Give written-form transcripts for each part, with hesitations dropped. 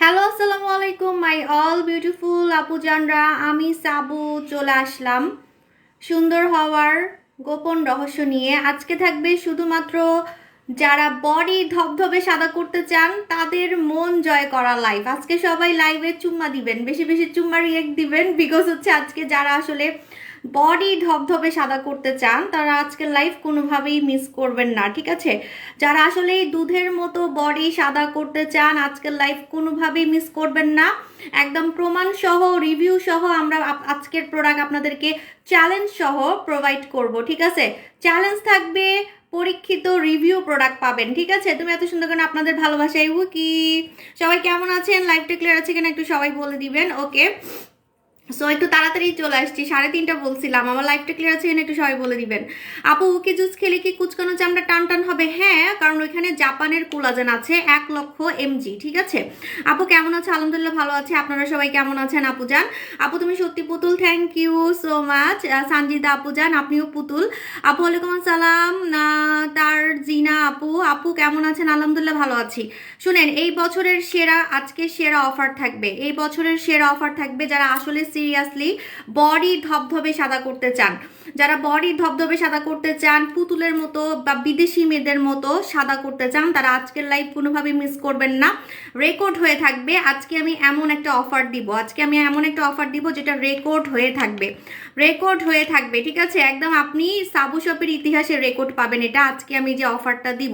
Hello, আসসালামু আলাইকুম my all beautiful আপুজানরা। আমি সাবু চলে আসলাম সুন্দর হওয়ার গোপন রহস্য নিয়ে। আজকে থাকবে শুধুমাত্র যারা বডি ধবধবে সাদা করতে চান তাদের মন জয় করা লাইভ। আজকে সবাই লাইভে চুম্মা দিবেন, বেশি বেশি চুম্মা রিয়েক্ট দিবেন, বিকজ হচ্ছে আজকে যারা আসলে বডি ধবধবে সাদা করতে চান তারা আজকের লাইভ কোনোভাবেই মিস করবেন না, ঠিক আছে? যারা আসলে এই দুধের মতো বডি সাদা করতে চান আজকের লাইভ কোনোভাবেই মিস করবেন না। একদম প্রমাণ সহ রিভিউ সহ আমরা আজকের প্রোডাক্ট আপনাদেরকে চ্যালেঞ্জ সহ প্রোভাইড করব, ঠিক আছে? চ্যালেঞ্জ থাকবে, পরীক্ষিত রিভিউ প্রোডাক্ট পাবেন, ঠিক আছে? তুমি এত সুন্দর করে আপনাদের ভালোবাসায় কি সবাই কেমন আছেন? লাইভটা ক্লিয়ার আছে কিনা একটু সবাই বলে দিবেন। ওকে, সো একটু তাড়াতাড়ি চলে আসছি, 3:30 বলছিলাম। আমার লাইফটা ক্লিয়ার আছে কিনা একটু সবাই বলে দিবেন। আপু উকি জুস খেলে কি কুচকানো চামড়া টান টান হবে? হ্যাঁ, কারণ ওইখানে জাপানের কোলাজেন আছে 1,00,000 mg, ঠিক আছে? আপু কেমন আছে? আলহামদুলিল্লাহ ভালো আছে। আপনারা সবাই কেমন আছেন? আপু যান, আপু তুমি সত্যি পুতুল, thank you so much. Sanjida আপু যান, আপনিও পুতুল। আপু ওয়ালাইকুম আসসালাম। তার জিনা আপু, আপু কেমন আছেন? আলহামদুলিল্লাহ ভালো আছি। শুনেন, এই বছরের সেরা, আজকে সেরা অফার থাকবে, এই বছরের সেরা অফার থাকবে যারা আসলে সিরিয়াসলি বডি ধবধবে সাদা করতে চান, যারা বডি ধবধবে সাদা করতে চান, পুতুলের মতো বা বিদেশি মেয়েদের মতো সাদা করতে চান, তারা আজকের লাইভ কোনোভাবে মিস করবেন না। রেকর্ড হয়ে থাকবে। আজকে আমি এমন একটা অফার দিব, আজকে আমি এমন একটা অফার দিব যেটা রেকর্ড হয়ে থাকবে, রেকর্ড হয়ে থাকবে, ঠিক আছে? একদম আপনি সাবু শপের ইতিহাসে রেকর্ড পাবেন এটা আজকে আমি যে অফারটা দিব।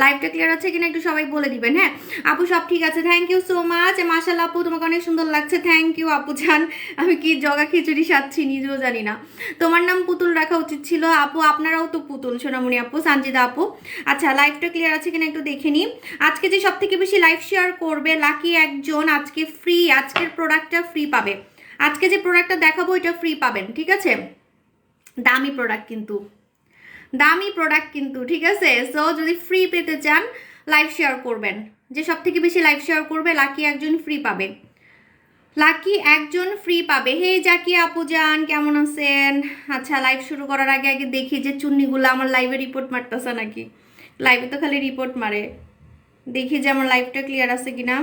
লাইভটা ক্লিয়ার আছে কিনা একটু সবাই বলে দিবেন। হ্যাঁ আপু, সব ঠিক আছে, থ্যাংক ইউ সো মাচ। মাশাআল্লাহ আপু, তোমাকে অনেক সুন্দর লাগছে, থ্যাংক ইউ আপু জান। আমি কি জগা খিচুড়ি সাচ্ছি নিজেও জানি না। তোমার নাম পুতুল রাখা উচিত ছিল আপু, আপনারাও তো পুতুল সোনামণি আপু, সঞ্জিদা আপু। আচ্ছা, লাইভটা ক্লিয়ার আছে কিনা একটু দেখে নিই। আজকে যে সব থেকে বেশি লাইভ শেয়ার করবে লাকি একজন আজকে ফ্রি, আজকের প্রোডাক্টটা ফ্রি পাবে। আজকে যে প্রোডাক্টটা দেখাবো এটা ফ্রি পাবেন, ঠিক আছে? দামি প্রোডাক্ট কিন্তু, দামি প্রোডাক্ট কিন্তু, ঠিক আছে? সো যদি ফ্রি পেতে চান লাইভ শেয়ার করবেন, যে সব থেকে বেশি লাইভ শেয়ার করবে লাকি একজন ফ্রি পাবে, লাকি একজন ফ্রি পাবে। হে জাকি আপু যান, কেমন আছেন? আচ্ছা, লাইভ শুরু করার আগে আগে দেখি যে চুন্নিগুলো আমার লাইভে রিপোর্ট মারতেছে নাকি। লাইভে তো খালি রিপোর্ট মারে, দেখি যে আমার লাইভটা ক্লিয়ার আছে কিনা।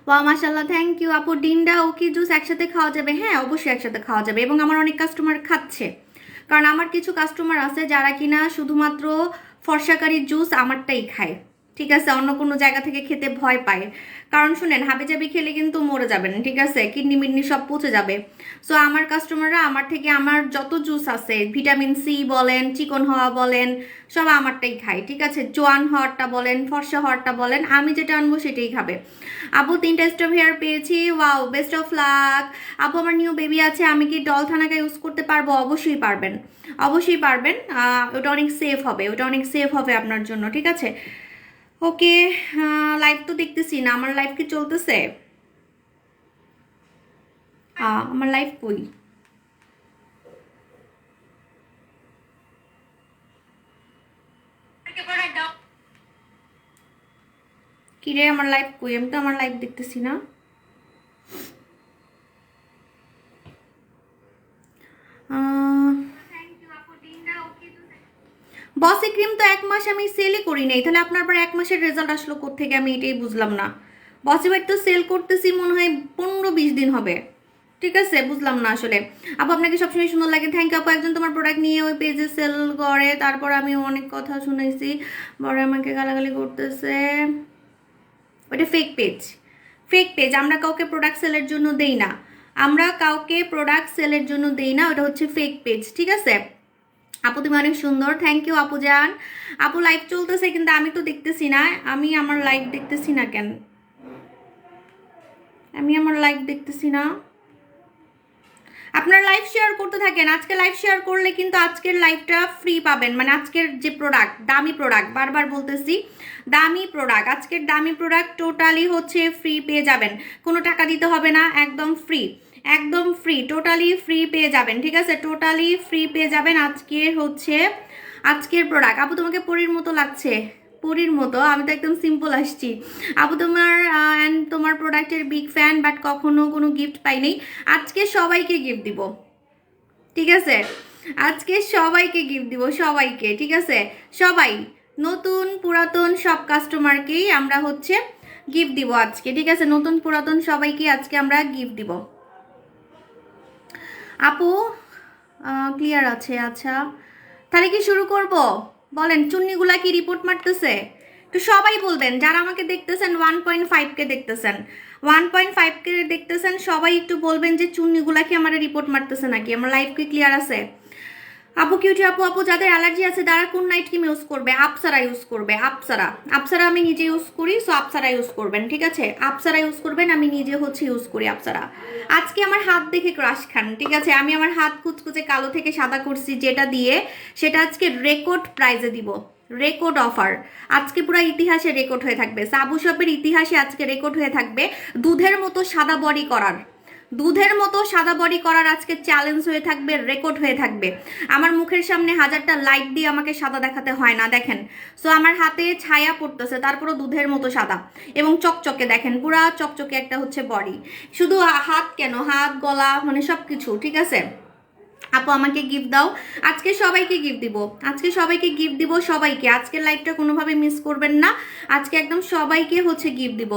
ওয়া মাশাল্লাহ, থ্যাংক ইউ আপু। ডিমটা ও কি জুস একসাথে খাওয়া যাবে? হ্যাঁ অবশ্যই একসাথে খাওয়া যাবে, এবং আমার অনেক কাস্টমার খাচ্ছে। কারণ আমার কিছু কাস্টমার আছে যারা কিনা শুধুমাত্র ফর্সাকারি জুস আমারটাই খায়, ঠিক আছে? অন্য কোনো জায়গা থেকে খেতে ভয় পায়। কারণ শুনেন, হাবিজাবি খেলে কিন্তু মরে যাবেন, ঠিক আছে? কিডনি মিডনি সব পচে যাবে। সো আমার কাস্টমাররা আমার থেকে আমার যত জুস আছে, ভিটামিন সি বলেন, চিকন হওয়া বলেন, সব আমারটাই খায়, ঠিক আছে? জোয়ান হওয়ারটা বলেন, ফর্সা হওয়ারটা বলেন, আমি যেটা আনবো সেটাই খাবে। আপু 3টা স্টপ হেয়ার পেয়েছি, ওয়াও, বেস্ট অফ লাক। আপু আমার নিউ বেবি আছে, আমি কি ডল থানাকা ইউজ করতে পারবো? অবশ্যই পারবেন, অবশ্যই পারবেন। ওটা অনেক সেফ হবে, ওটা অনেক সেফ হবে আপনার জন্য, ঠিক আছে? ওকে, লাইভ তো দেখতেছি না, আমার লাইভ কি চলতেছে? আমার লাইভ কই? কি রে, আমার লাইভ কই? আমি তো আমার লাইভ দেখতেছি না। বসি ক্রিম তো 1 মাস আমি সেলই করি নাই, তাহলে আপনার পর 1 মাসের রেজাল্ট আসলো কোত্থেকে? আমি এটাই বুঝলাম না। বসি বাইট তো সেল করতেছি মনে হয় 15-20 দিন হবে, ঠিক আছে? বুঝলাম না আসলে। আপু আপনাকে সবসময় সুন্দর লাগে, থ্যাংক ইউ আপু। একজন তোমার প্রোডাক্ট নিয়ে ওই পেজে সেল করে, তারপর আমি অনেক কথা শুনেছি, পরে আমাকে গালাগালি করতেছে। ওটা ফেক পেজ, ফেক পেজ। আমরা কাউকে প্রোডাক্ট সেলের জন্য দেই না, আমরা কাউকে প্রোডাক্ট সেলের জন্য দেই না, ওটা হচ্ছে ফেক পেজ, ঠিক আছে? আপু তুমি অনেক সুন্দর, থ্যাংক ইউ আপু যান। আপু লাইভ চলতেছে কিন্তু আমি তো দেখতেছি না, আমি আমার লাইভ দেখতেছি না কেন? আমি আমার লাইভ দেখতেছি না। আপনারা লাইভ শেয়ার করতে থাকেন, আজকে লাইভ শেয়ার করলে কিন্তু আজকের লাইভটা ফ্রি পাবেন। মানে আজকের যে প্রোডাক্ট, দামি প্রোডাক্ট, বারবার বলতেছি দামি প্রোডাক্ট, আজকের দামি প্রোডাক্ট টোটালি হচ্ছে ফ্রি পেয়ে যাবেন, কোনো টাকা দিতে হবে না, একদম ফ্রি, একদম ফ্রি, টোটালি ফ্রি পেয়ে যাবেন, ঠিক আছে? টোটালি ফ্রি পেয়ে যাবেন আজকের হচ্ছে আজকের প্রোডাক্ট। আপু তোমাকে পরীর মতো লাগছে, পরীর মতো? আমি তো একদম সিম্পল আসছি। আপু তোমার অ্যান্ড তোমার প্রোডাক্টের বিগ ফ্যান, বাট কখনো কোনো গিফট পাইনি, আজকে সবাইকে গিফট দিব, ঠিক আছে, আজকে সবাইকে গিফট দিব, সবাইকে, ঠিক আছে, সবাই নতুন পুরাতন সব কাস্টমারকেই আমরা হচ্ছে গিফট দিব আজকে, ঠিক আছে, নতুন পুরাতন সবাইকে আজকে আমরা গিফট দিব। আপু ক্লিয়ার আছে? আচ্ছা, তাহলে কি শুরু করব? বলেন, চুন্নিগুলা কি রিপোর্ট মারতেছে? তো সবাই বলবেন, যারা আমাকে দেখতেছেন 1.5K দেখতেছেন, 1.5K দেখতেছেন, সবাই একটু বলবেন যে চুন্নিগুলা কি আমার রিপোর্ট মারতেছে নাকি, আমার লাইফ কি ক্লিয়ার আছে? আপু কিউটি আপু, আপু যাদের অ্যালার্জি আছে তারা কোন নাইট ক্রিম ইউজ করবে? আপসারা ইউজ করবে, আপসারা। আপসারা আমি নিজে ইউজ করি, সো আপসারা ইউজ করবেন, ঠিক আছে, আপসারা ইউজ করবেন, আমি নিজে হচ্ছে ইউজ করি আপসারা। আজকে আমার হাত দেখে ক্রাশ খান, ঠিক আছে, আমি আমার হাত কুচকুচে কালো থেকে সাদা করছি যেটা দিয়ে, সেটা আজকে রেকর্ড প্রাইজে দিব, রেকর্ড অফার। আজকে পুরো ইতিহাসে রেকর্ড হয়ে থাকবে, সাবু শপের ইতিহাসে আজকে রেকর্ড হয়ে থাকবে। দুধের মতো সাদা বডি করার, দুধের মতো সাদা বডি করার আজকে চ্যালেঞ্জ হয়ে থাকবে, রেকর্ড হয়ে থাকবে। আমার মুখের সামনে হাজারটা লাইট দিয়ে আমাকে সাদা দেখাতে হয় না, দেখেন। সো আমার হাতে ছায়া পড়তেছে, তারপরও দুধের মতো সাদা এবং চকচকে, দেখেন পুরা চকচকে একটা হচ্ছে বডি। শুধু হাত কেন, হাত গলা মানে সব কিছু, ঠিক আছে। আপু আমাকে গিফট দাও, আজকে সবাইকে গিফট দিব, আজকে সবাইকে গিফট দিব, সবাইকে। আজকের লাইভটা কোনোভাবে মিস করবেন না, আজকে একদম সবাইকে হচ্ছে গিফট দিব।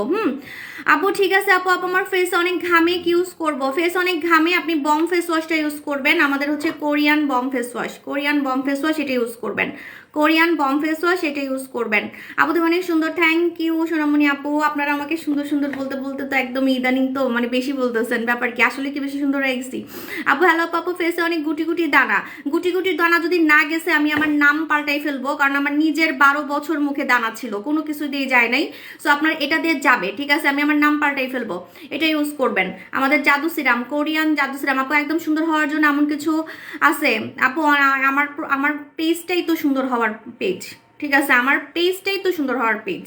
আপু ঠিক আছে আপু, আপু আমার ফেস অনেক ঘামে, কি ইউজ করব? ফেস অনেক ঘামে আপনি বম ফেস ওয়াশটা ইউজ করবেন, আমাদের হচ্ছে Korean balm face wash, Korean balm face wash এটা ইউজ করবেন, কোরিয়ান বম ফেস ওয়াশ এটা ইউজ করবেন। আপু তো অনেক সুন্দর, থ্যাংক ইউ সোনামণি আপু। আপনারা আমাকে সুন্দর সুন্দর বলতে বলতে তো একদম ইদানিং তো মানে বেশি বলতেছেন, ব্যাপার কি, আসলে কি বেশি সুন্দর হয়ে গেছি? আপু হ্যালো আপু, ফেসে অনেক গুটি গুটি দানা, গুটি গুটি দানা যদি না গেছে আমি আমার নাম পাল্টাই ফেলবো, কারণ আমার নিজের 12 বছর মুখে দানা ছিল, কোনো কিছু দিয়ে যায় নাই। সো আপনার এটা দিয়ে যাবে, ঠিক আছে, আমি আমার নাম পাল্টাই ফেলবো, এটা ইউজ করবেন। আমাদের জাদু সিরাম, কোরিয়ান জাদু সিরাম আপু একদম সুন্দর হওয়ার জন্য এমন কিছু আছে আপু? আমার আমার পেজটাই তো সুন্দর হওয়ার পেজ, ঠিক আছে, আমার পেজটাই তো সুন্দর হওয়ার পেজ।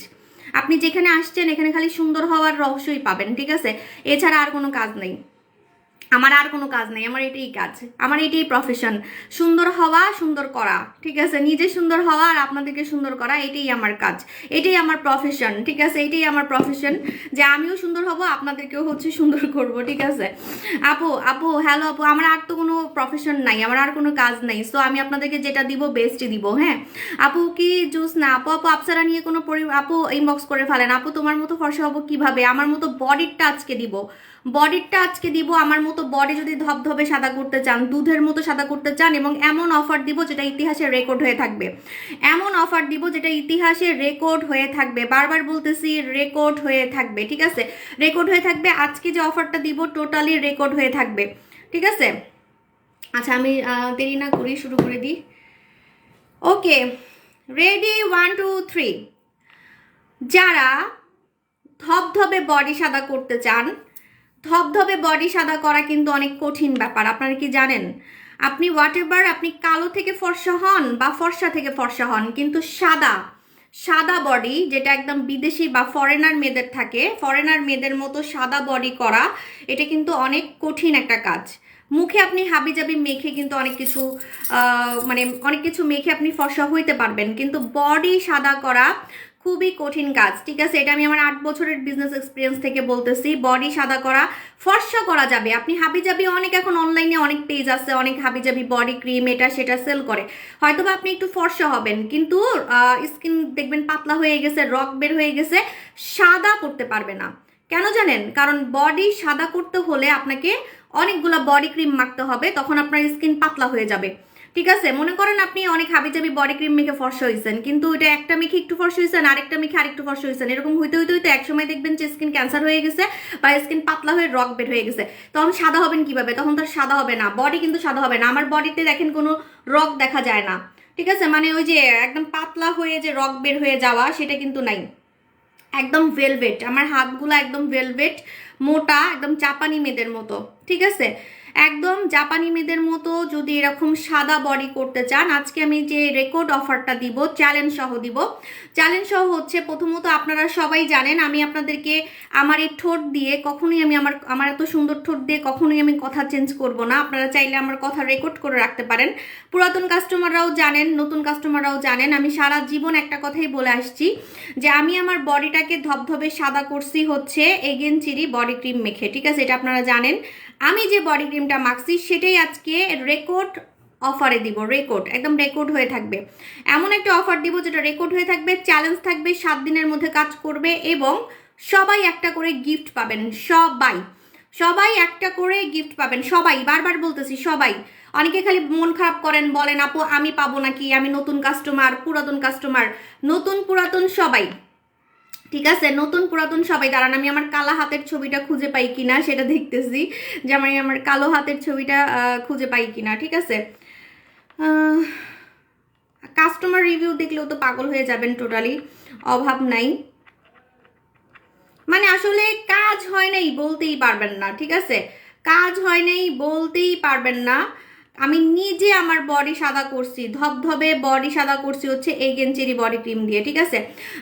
আপনি যেখানে আসছেন এখানে খালি সুন্দর হওয়ার রহস্যই পাবেন, ঠিক আছে, এছাড়া আর কোনো কাজ নেই, আমার আর কোনো কাজ নেই, আমার এটাই কাজ, আমার এটাই প্রফেশন, সুন্দর হওয়া, সুন্দর করা, ঠিক আছে, নিজে সুন্দর হওয়া আর আপনাদেরকে সুন্দর করা, এটাই আমার কাজ, এটাই আমার প্রফেশন, ঠিক আছে, এটাই আমার প্রফেশন, যে আমিও সুন্দর হব আপনাদেরকেও হচ্ছে সুন্দর করব, ঠিক আছে। আপু আপু হ্যালো আপু, আমার আর তো কোনো প্রফেশন নাই, আমার আর কোনো কাজ নেই, সো আমি আপনাদেরকে যেটা দিব বেস্টই দিব। হ্যাঁ আপু কি জুস না আপু, আপু আপসারা নিয়ে কোনো আপু ইনবক্স করে ফেলেন, আপু তোমার মতো ফর্সা হবো কিভাবে? আমার মতো বডিটা আজকে দিব, বডিটা আজকে দিব, আমার মতো বডি যদি ধবধবে সাদা করতে চান, দুধের মতো সাদা করতে চান, এবং এমন অফার দিব যেটা ইতিহাসে রেকর্ড হয়ে থাকবে, এমন অফার দিব যেটা ইতিহাসে রেকর্ড হয়ে থাকবে, বারবার বলতেছি রেকর্ড হয়ে থাকবে, ঠিক আছে, রেকর্ড হয়ে থাকবে। আজকে যে অফারটা দিব টোটালি রেকর্ড হয়ে থাকবে, ঠিক আছে। আচ্ছা আমি দেরি না করি, শুরু করে দিই। Okay ready, 1 2 3। যারা ধবধবে বডি সাদা করতে চান, ধবধবে বডি সাদা করা কিন্তু অনেক কঠিন ব্যাপার, আপনারা কি জানেন? আপনি হোয়াট এভার, আপনি কালো থেকে ফর্সা হন বা ফর্সা থেকে ফর্সা হন, কিন্তু সাদা, সাদা বডি যেটা একদম বিদেশি বা ফরেনার মেয়েদের থাকে, ফরেনার মেয়েদের মতো সাদা বডি করা, এটা কিন্তু অনেক কঠিন একটা কাজ। মুখে আপনি হাবিজাবি মেখে কিন্তু অনেক কিছু মানে অনেক কিছু মেখে আপনি ফর্সা হইতে পারবেন, কিন্তু বডি সাদা করা খুবই কঠিন কাজ, ঠিক আছে, এটা আমি আমার 8 বছরের বিজনেস এক্সপিরিয়েন্স থেকে বলতেছি। বডি সাদা করা, ফর্সা করা যাবে, আপনি হাবিজাবি অনেক, এখন অনলাইনে অনেক পেজ আছে, অনেক হাবিজাবি বডি ক্রিম এটা সেটা সেল করে, হয়তো বা আপনি একটু ফর্সা হবেন, কিন্তু স্কিন দেখবেন পাতলা হয়ে গেছে, রক বের হয়ে গেছে, সাদা করতে পারবে না। কেন জানেন? কারণ বডি সাদা করতে হলে আপনাকে অনেকগুলা বডি ক্রিম মাখতে হবে, তখন আপনার স্কিন পাতলা হয়ে যাবে, ঠিক আছে। মনে করেন আপনি অনেক হাবিজাবি বডি ক্রিম মেখে ফর্সা হয়েছেন, কিন্তু এটা একটা মেখে একটু ফর্সা হয়েছেন, আরেকটা মেখে আরেকটু ফর্সা হয়েছেন, এরকম হইতে হইতে হইতে একসময় দেখবেন যে স্কিন ক্যান্সার হয়ে গেছে বা স্কিন পাতলা হয়ে রক বের হয়ে গেছে, তখন সাদা হবেন কিভাবে? তখন তো সাদা হবে না, বডি কিন্তু সাদা হবে না। আমার বডিতে দেখেন কোনো রক দেখা যায় না, ঠিক আছে, মানে ওই যে একদম পাতলা হয়ে যে রক বের হয়ে যাওয়া সেটা কিন্তু নাই, একদম ভেলভেট, আমার হাতগুলো একদম ভেলভেট, মোটা, একদম জাপানি মেয়েদের মতো, ঠিক আছে, একদম জাপানি মেয়েদের মতো। যদি এরকম সাদা বডি করতে চান, আজকে আমি যে রেকর্ড অফারটা দিব, চ্যালেঞ্জ সহ দিব। চ্যালেঞ্জ সহ হচ্ছে, প্রথমত আপনারা সবাই জানেন আমি আপনাদেরকে আমার এই ঠোঁট দিয়ে কখনোই আমি আমার এত সুন্দর ঠোঁট দিয়ে কখনোই আমি কথা চেঞ্জ করব না। আপনারা চাইলে আমার কথা রেকর্ড করে রাখতে পারেন, পুরাতন কাস্টমাররাও জানেন, নতুন কাস্টমাররাও জানেন, আমি সারা জীবন একটা কথাই বলে আসছি যে আমি আমার বডিটাকে ধবধবে সাদা করছি হচ্ছে এগেন চিরি বডি ক্রিম মেখে, ঠিক আছে, এটা আপনারা জানেন। আমি যে বডি ক্রিম ক্রিমটা মাখছি সেটাই আজকে রেকর্ড অফারে দিব, রেকর্ড একদম রেকর্ড হয়ে থাকবে। এমন একটা অফার দিব যেটা রেকর্ড হয়ে থাকবে, চ্যালেঞ্জ থাকবে, 7 দিনের মধ্যে কাজ করবে এবং সবাই একটা করে গিফট পাবেন। সবাই সবাই একটা করে গিফট পাবেন, সবাই, বারবার বলতেছি সবাই। অনেকে খালি মন খারাপ করেন, বলেন আপু আমি পাবো নাকি, আমি নতুন কাস্টমার, পুরাতন কাস্টমার, নতুন পুরাতন সবাই, ঠিক আছে, নতুন পুরাতন সবাই। দাঁড়ান আমি আমার কালো হাতের ছবিটা খুঁজে পাই কিনা সেটা দেখতেছি, যে আমি আমার কালো হাতের ছবিটা খুঁজে পাই কিনা, ঠিক আছে। কাস্টমার রিভিউ দেখলেও তো পাগল হয়ে যাবেন, টোটালি অভাব নাই, মানে আসলে কাজ হয় নাই বলতেই পারবেন না, ঠিক আছে, কাজ হয় নাই বলতেই পারবেন না। আমি নিজে আমার বডি সাদা করছি, ধবধবে বডি সাদা করছি হচ্ছে এগেন চেরি বডি ক্রিম দিয়ে, ঠিক আছে।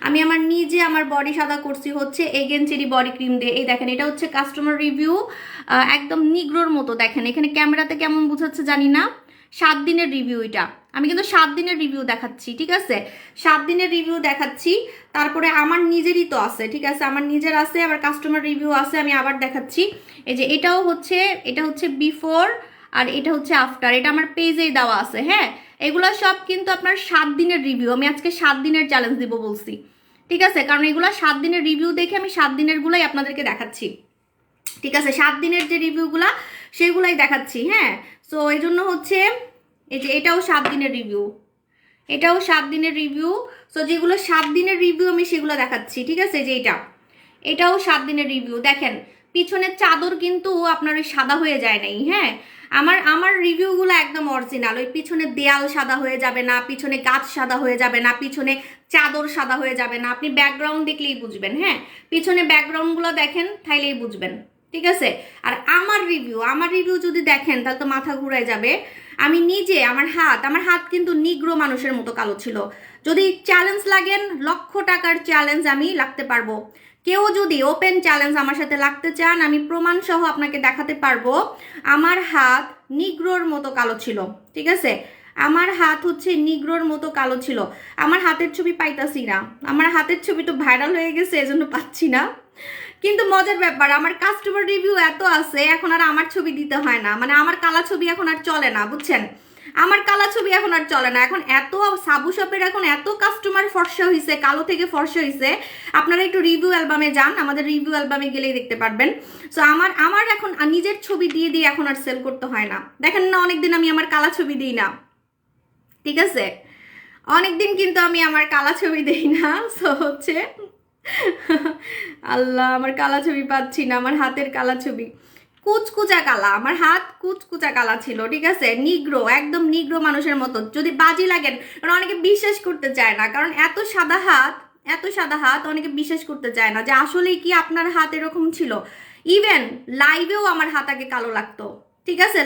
আমি আমার নিজে আমার বডি সাদা করছি হচ্ছে এগেন চেরি বডি ক্রিম দিয়ে। এই দেখেন, এটা হচ্ছে কাস্টমার রিভিউ, একদম নিগ্রোর মতো। দেখেন এখানে ক্যামেরাতে কেমন বুঝাচ্ছে জানি না, 7 দিনের রিভিউ এটা। আমি কিন্তু 7 দিনের রিভিউ দেখাচ্ছি, ঠিক আছে, 7 দিনের রিভিউ দেখাচ্ছি। তারপরে আমার নিজেরই তো আছে, ঠিক আছে, আমার নিজের আছে, আবার কাস্টমার রিভিউ আছে, আমি আবার দেখাচ্ছি। এই যে এটাও হচ্ছে, এটা হচ্ছে বিফোর আর এটা হচ্ছে আফটার, এটা আমার পেজেই দেওয়া আছে। হ্যাঁ, এগুলো সব কিন্তু আপনার 7 দিনের রিভিউ। আমি আজকে 7 দিনের চ্যালেঞ্জ দিব বলছি, ঠিক আছে, কারণ এগুলো 7 দিনের রিভিউ দেখে আমি 7 দিনের গুলাই আপনাদেরকে দেখাচ্ছি, ঠিক আছে, 7 দিনের যে রিভিউগুলা সেগুলাই দেখাচ্ছি। হ্যাঁ, সো এই জন্য হচ্ছে এই যে এটাও 7 দিনের রিভিউ, এটাও 7 দিনের রিভিউ। সো যেগুলো 7 দিনের রিভিউ আমি সেগুলো দেখাচ্ছি, ঠিক আছে। যে এটাও 7 দিনের রিভিউ। দেখেন পিছনের চাদর কিন্তু আপনার ওই সাদা হয়ে যায় নাই। হ্যাঁ, আমার রিভিউগুলো একদম অরিজিনাল। ওই পিছনে দেয়াল সাদা হয়ে যাবে না, পিছনে গাছ সাদা হয়ে যাবে না, পিছনে চাদর সাদা হয়ে যাবে না। আপনি ব্যাকগ্রাউন্ড দেখলেই বুঝবেন। হ্যাঁ, পিছনে ব্যাকগ্রাউন্ডগুলো দেখেন তাইলেই বুঝবেন, ঠিক আছে। আর আমার রিভিউ যদি দেখেন তাহলে তো মাথা ঘুরে যাবে। আমি নিজে আমার হাত কিন্তু নিগ্রো মানুষের মতো কালো ছিল। যদি চ্যালেঞ্জ লাগেন, লক্ষ টাকার চ্যালেঞ্জ আমি লাগতে পারবো। কেউ যদি ওপেন চ্যালেঞ্জ আমার সাথে লাগতে চান, আমি প্রমাণ সহ আপনাকে দেখাতে পারবো আমার হাত নিগ্রোর মতো কালো ছিল, ঠিক আছে। আমার হাত হচ্ছে নিগ্রোর মতো কালো ছিল। আমার হাতের ছবি পাইতাছি না, আমার হাতের ছবি তো ভাইরাল হয়ে গেছে, এজন্য পাচ্ছি না। কিন্তু মজার ব্যাপার, আমার কাস্টমার রিভিউ এত আছে, এখন আর আমার ছবি দিতে হয় না, মানে আমার কালা ছবি এখন আর চলে না, বুঝছেন, আমার কালা ছবি এখন আর চলে না। এখন এত সাবু শপের এখন এত কাস্টমার ফর্সা হয়েছে, কালো থেকে ফর্সা হয়েছে। আপনারা একটু রিভিউ অ্যালবামে যান, আমাদের রিভিউ অ্যালবামে গেলেই দেখতে পারবেন। সো আমার এখন নিজের ছবি দিয়ে দিয়ে এখন আর সেল করতে হয় না। দেখেন না, অনেকদিন আমি আমার কালা ছবি দিই না, ঠিক আছে, অনেকদিন কিন্তু আমি আমার কালা ছবি দিই না। সো হচ্ছে আল্লাহ, আমার কালা ছবি পাচ্ছি না, আমার হাতের কালা ছবি কুচকুচা কালা, আমার হাত কুচকুচা কালা ছিল, ঠিক আছে, নিগ্রো, একদম নিগ্রো মানুষের মতো। যদি বাজি লাগেন, কারণ অনেকে বিশ্বাস করতে চায় না, কারণ এত সাদা হাত অনেকে বিশ্বাস করতে চায় না যে আসলেই কি আপনার হাত এরকম ছিল। ইভেন লাইভেও আমার হাত আগে কালো লাগতো, ঠিক আছে,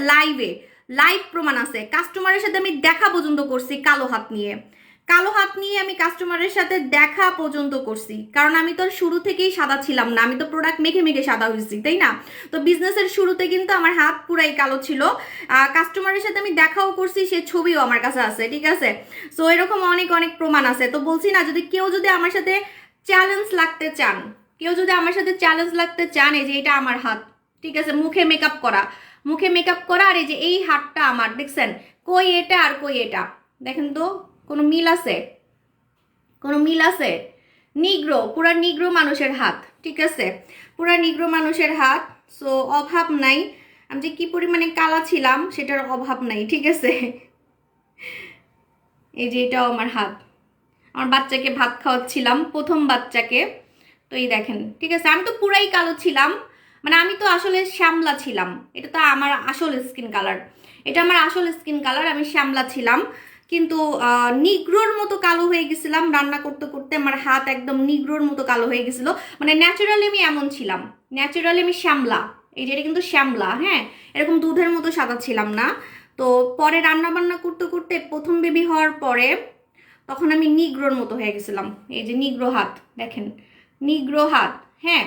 লাইভ প্রমাণ আছে। কাস্টমারের সাথে আমি দেখা পর্যন্ত করছি কালো হাত নিয়ে আমি কাস্টমারের সাথে দেখা পর্যন্ত করছি, কারণ আমি তো শুরু থেকেই সাদা ছিলাম না, আমি তো প্রোডাক্ট মেখে মেখে সাদা হয়েছি, তাই না। তো বিজনেসের শুরুতে কিন্তু আমার হাত পুরাই কালো ছিল। কাস্টমারের সাথে আমি দেখাও করছি, সে ছবিও আমার কাছে আছে, ঠিক আছে। সো এরকম অনেক অনেক প্রমাণ আছে। তো বলছি না, কেউ যদি আমার সাথে চ্যালেঞ্জ লাগতে চান, এই যে এটা আমার হাত, ঠিক আছে, মুখে মেকআপ করা, আর এই যে এই হাতটা আমার, দেখছেন, কই এটা আর কই এটা, দেখেন তো কোনো মিল আছে? নিগ্রো, পুরা নিগ্রো মানুষের হাত, ঠিক আছে, পুরা নিগ্রো মানুষের হাত। সো অভাব নাই, আমি যে কি পরিমাণে কালা ছিলাম সেটার অভাব নাই, ঠিক আছে। এই যে এটাও আমার হাত, আমার বাচ্চাকে ভাত খাওয়াচ্ছিলাম, প্রথম বাচ্চাকে। তো এই দেখেন, ঠিক আছে, আমি তো পুরাই কালো ছিলাম, মানে আমি তো আসলে শ্যামলা ছিলাম। এটা তো আমার আসল স্কিন কালার, আমি শ্যামলা ছিলাম, কিন্তু নিগ্রোর মতো কালো হয়ে গেছিলাম রান্না করতে করতে। আমার হাত একদম নিগ্রোর মতো কালো হয়ে গেছিল, মানে ন্যাচারালি আমি এমন ছিলাম, ন্যাচারালি আমি শ্যামলা। এই যে এটা কিন্তু শ্যামলা, হ্যাঁ, এরকম দুধের মতো সাদা ছিলাম না। তো পরে রান্না বান্না করতে করতে, প্রথম বেবি হওয়ার পরে, তখন আমি নিগ্রোর মতো হয়ে গেছিলাম। এই যে নিগ্রো হাত, দেখেন নিগ্রো হাত। হ্যাঁ,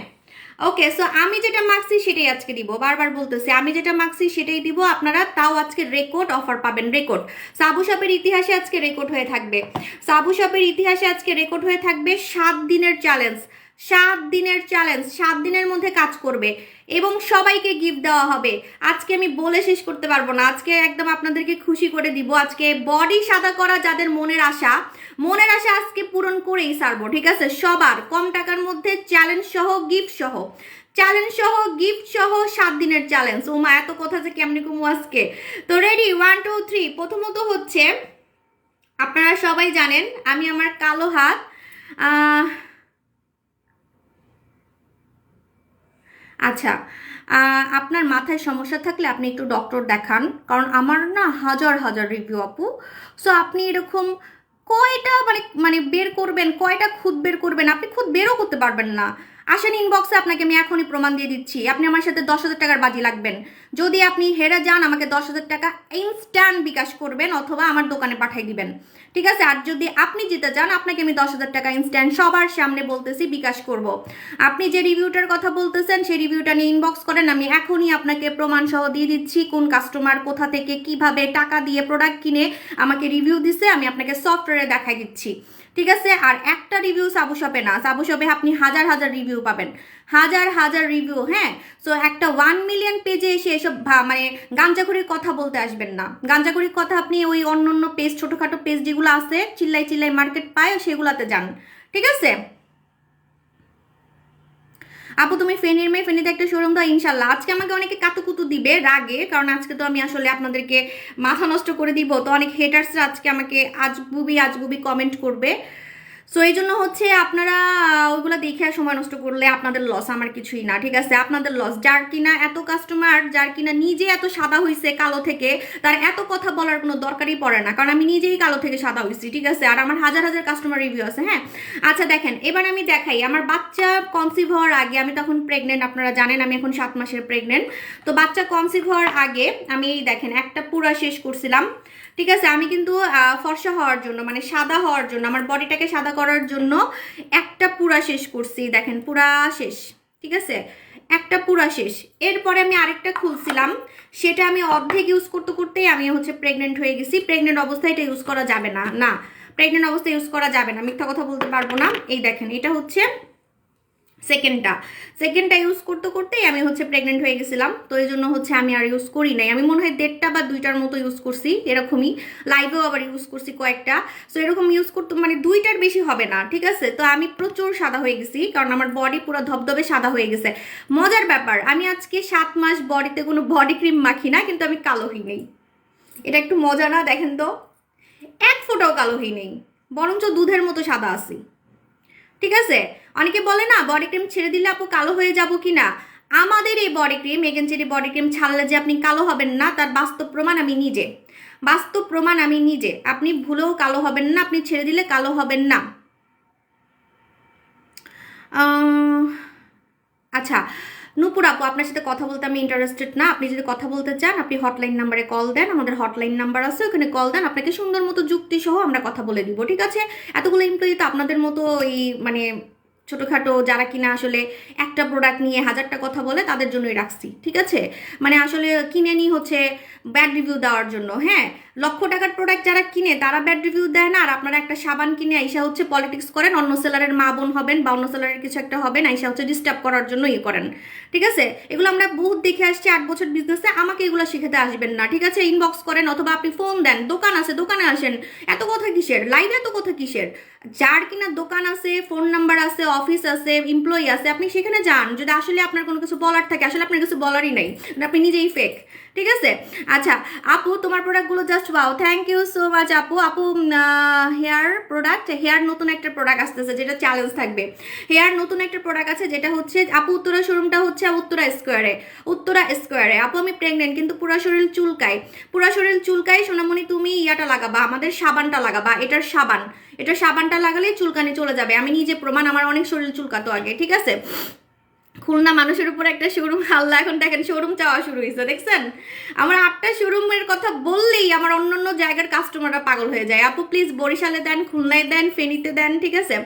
ওকে। সো আমি যেটা মাখছি সেটাই আজকে দিব, বারবার বলতেছি, আমি যেটা মাখছি সেটাই দিব। আপনারা তাও আজকে রেকর্ড অফার পাবেন, রেকর্ড। সাবু শপের ইতিহাসে আজকে রেকর্ড হয়ে থাকবে, 7 দিনের চ্যালেঞ্জ, 7 দিনের মধ্যে কাজ করবে। এবং সবাইকে গিফট দেওয়া হবে। আজকে আমি বলে শেষ করতে পারবো না, আজকে একদম আপনাদেরকে খুশি করে দিব। আজকে বডি সাদা করা যাদের মনের আশা আজকে পূরণ করেই ছাড়বো, ঠিক আছে? সবার কম টাকার মধ্যে চ্যালেঞ্জ সহ গিফট সহ 7 দিনের চ্যালেঞ্জ। ওমা এত কথা যে কেমনি কমু আজকে। তো রেডি, 1 2 3। প্রথমত হচ্ছে আপনারা সবাই জানেন আমি আমার কালো হাত আচ্ছা, আপনার মাথায় সমস্যা থাকলে আপনি একটু ডক্টর দেখান, কারণ আমার না হাজার হাজার রিভিউ আপু। সো আপনি এরকম কয়টা মানে বের করবেন, কয়টা খুদ বের করবেন? আপনি খুদ বেরও করতে পারবেন না। আসেন ইনবক্সে, আপনাকে আমি এখনই প্রমাণ দিয়ে দিচ্ছি। আপনি আমার সাথে 10,000 টাকার বাজি লাগবেন। যদি আপনি হেরে যান আমাকে 10,000 টাকা ইনস্ট্যান্ট বিকাশ করবেন অথবা আমার দোকানে পাঠিয়ে দিবেন, ঠিক আছে? আর যদি আপনি জিতে যান আপনাকে আমি 10,000 টাকা ইনস্ট্যান্ট সবার সামনে বলতেছি বিকাশ করব। আপনি যে রিভিউটার কথা বলতেছেন সেই রিভিউটা নিয়ে ইনবক্স করেন, আমি এখনই আপনাকে প্রমাণ সহ দিয়ে দিচ্ছি কোন কাস্টমার কোথা থেকে কিভাবে টাকা দিয়ে প্রোডাক্ট কিনে আমাকে রিভিউ দিছে, আমি আপনাকে সফটওয়্যারে দেখাই দিচ্ছি, ঠিক আছে? আর একটা রিভিউ সাবু শপে না, সাবু শপে আপনি হাজার হাজার রিভিউ পাবেন, হাজার হাজার রিভিউ। হ্যাঁ, সো একটা 1 মিলিয়ন পেজে এসে এসব মানে গাঞ্জাখুরির কথা বলতে আসবেন না। গাঞ্জাখুরির কথা আপনি ওই অন্য অন্য পেজ, ছোটোখাটো পেজ যেগুলো আছে চিল্লাই চিল্লাই মার্কেট পায় সেগুলাতে যান, ঠিক আছে? আপু তুমি ফেনীর মেয়ে, ফেনীতে একটা শোরুম দাও ইনশাল্লাহ। আজকে আমাকে অনেকে কাতুকুতু দিবে রাগে, কারণ আজকে তো আমি আসলে আপনাদেরকে মাথা নষ্ট করে দিব, তো অনেক হেটার্সরা আজকে আমাকে আজগুবি কমেন্ট করবে। সো এই জন্য হচ্ছে আপনারা ওইগুলো দেখে সময় নষ্ট করলে আপনাদের লস, আমার কিছুই না, ঠিক আছে? আপনাদের লস। যার কিনা এত কাস্টমার, যার কিনা নিজে এত সাদা হয়েছে কালো থেকে, তার এত কথা বলার কোনো দরকারই পড়ে না, কারণ আমি নিজেই কালো থেকে সাদা হয়েছি, ঠিক আছে? আর আমার হাজার হাজার কাস্টমার রিভিউ আছে। হ্যাঁ, আচ্ছা দেখেন, এবার আমি দেখাই আমার বাচ্চা কনসিভ হওয়ার আগে, আমি তখন প্রেগনেন্ট, আপনারা জানেন আমি এখন 7 মাসের প্রেগনেন্ট। তো বাচ্চা কনসিভ হওয়ার আগে আমি এই দেখেন একটা পুরা শেষ করছিলাম, ঠিক আছে? আমি কিন্তু ফর্সা হওয়ার জন্য, মানে সাদা হওয়ার জন্য, আমার বডিটাকে সাদা করার জন্য একটা পুরা শেষ করছি, দেখেন পুরা শেষ, ঠিক আছে? একটা পুরা শেষ। এরপরে আমি আরেকটা খুলছিলাম, সেটা আমি অর্ধেক ইউজ করতে করতেই আমি হচ্ছে প্রেগনেন্ট হয়ে গেছি। প্রেগনেন্ট অবস্থায় এটা ইউজ করা যাবে না, না প্রেগনেন্ট অবস্থায় ইউজ করা যাবে না, মিথ্যা কথা বলতে পারবো না। এই দেখেন এটা হচ্ছে সেকেন্ডটা ইউজ করতে করতেই আমি হচ্ছে প্রেগনেন্ট হয়ে গেছিলাম, তো এই জন্য হচ্ছে আমি আর ইউজ করি নাই। আমি মনে হয় 1.5টা বা 2টার মতো ইউজ করছি, এরকমই লাইভেও আবার ইউজ করছি কয়েকটা। সো এরকম ইউজ করতে মানে 2টার বেশি হবে না, ঠিক আছে? তো আমি প্রচুর সাদা হয়ে গেছি, কারণ আমার বডি পুরো ধবধবে সাদা হয়ে গেছে। মজার ব্যাপার, আমি আজকে 7 মাস বডিতে কোনো বডি ক্রিম মাখি না, কিন্তু আমি কালো হই নেই। এটা একটু মজা না? দেখেন তো, এক ফোঁটাও কালো হই নেই, বরঞ্চ দুধের মতো সাদা আছি, ঠিক আছে? অনেকে বলে না বডি ক্রিম ছেড়ে দিলে আপু কালো হয়ে যাব কি না। আমাদের এই body cream, again cherry body cream ছাড়লে যে আপনি কালো হবেন না, তার বাস্তব প্রমাণ আমি নিজে। আপনি ভুলেও কালো হবেন না, আপনি ছেড়ে দিলে কালো হবেন না। আচ্ছা নূপুর আপু, আপনার সাথে কথা বলতে আমি ইন্টারেস্টেড না। আপনি যদি কথা বলতে চান আপনি হটলাইন নাম্বারে কল দেন, আমাদের হটলাইন নাম্বার আছে, ওখানে কল দেন, আপনাকে সুন্দর মতো যুক্তি সহ আমরা কথা বলে দিব, ঠিক আছে? এতগুলো এমপ্লয়ি তো আপনাদের মতো এই মানে ছোটোখাটো যারা কিনা আসলে একটা প্রোডাক্ট নিয়ে হাজারটা কথা বলে তাদের জন্যই রাখছি, ঠিক আছে? মানে আসলে কিনে নিই হচ্ছে ব্যাড রিভিউ দেওয়ার জন্য। হ্যাঁ, লক্ষ টাকার প্রোডাক্ট যারা কিনে তারা ব্যাড রিভিউ দেয় না, আর আপনারা একটা সাবান কিনে আইসা হচ্ছে পলিটিক্স করেন, অন্য সেলারের মা বোন হবেন বা অন্য সেলারের কিছু একটা হবেন, আইসা হচ্ছে ডিস্টার্ব করার জন্য ইয়ে করেন, ঠিক আছে? এগুলো আমরা বহুত দেখে আসছি 8 বছর বিজনেসে, আমাকে এগুলো শিখাতে আসবেন না, ঠিক আছে? ইনবক্স করেন অথবা আপনি ফোন দেন, দোকান আছে দোকানে আসেন, এত কথা কিসের লাইভে, এত কথা কিসের? যার কিনা দোকান আছে, ফোন নাম্বার আছে, অফিস আছে, এমপ্লয়ি আছে, আপনি সেখানে যান। যদি আসলে আপনার কোনো কিছু বলার থাকে, আসলে আপনার কিছু বলারই নাই, আপনি নিজেই ফেক, ঠিক আছে? আচ্ছা আপু তোমার প্রোডাক্টগুলো just wow, thank you so much আপু। আপু হেয়ার প্রোডাক্ট, হেয়ার নতুন একটা প্রোডাক্ট আসতেছে যেটা চ্যালেঞ্জ থাকবে। হেয়ার নতুন একটা প্রোডাক্ট আছে যেটা হচ্ছে আপু উত্তরা শোরুমটা হচ্ছে উত্তরা স্কোয়ারে। আপু আমি প্রেগনেন্ট কিন্তু পুরা শরীর চুলকায়, সোনামণি তুমি ইয়াটা লাগাবা, আমাদের সাবানটা লাগাবা, এটার সাবানটা লাগালে চুলকানি চলে যাবে। আমি নিজে প্রমাণ, আমার অনেক শরীর চুলকাতো আগে, ঠিক আছে? খুলনা মানুষের উপর একটা শোরুম, আল্লাহ এখন দেখেন শোরুম চাওয়া শুরু হয়েছে, দেখছেন? আমার 8টা শোরুমের কথা বললেই আমার অন্য জায়গার কাস্টমাররা পাগল হয়ে যায়। আপু প্লিজ বরিশালে দেন, খুলনায় দেন, ফেনীতে দেন, ঠিক আছে?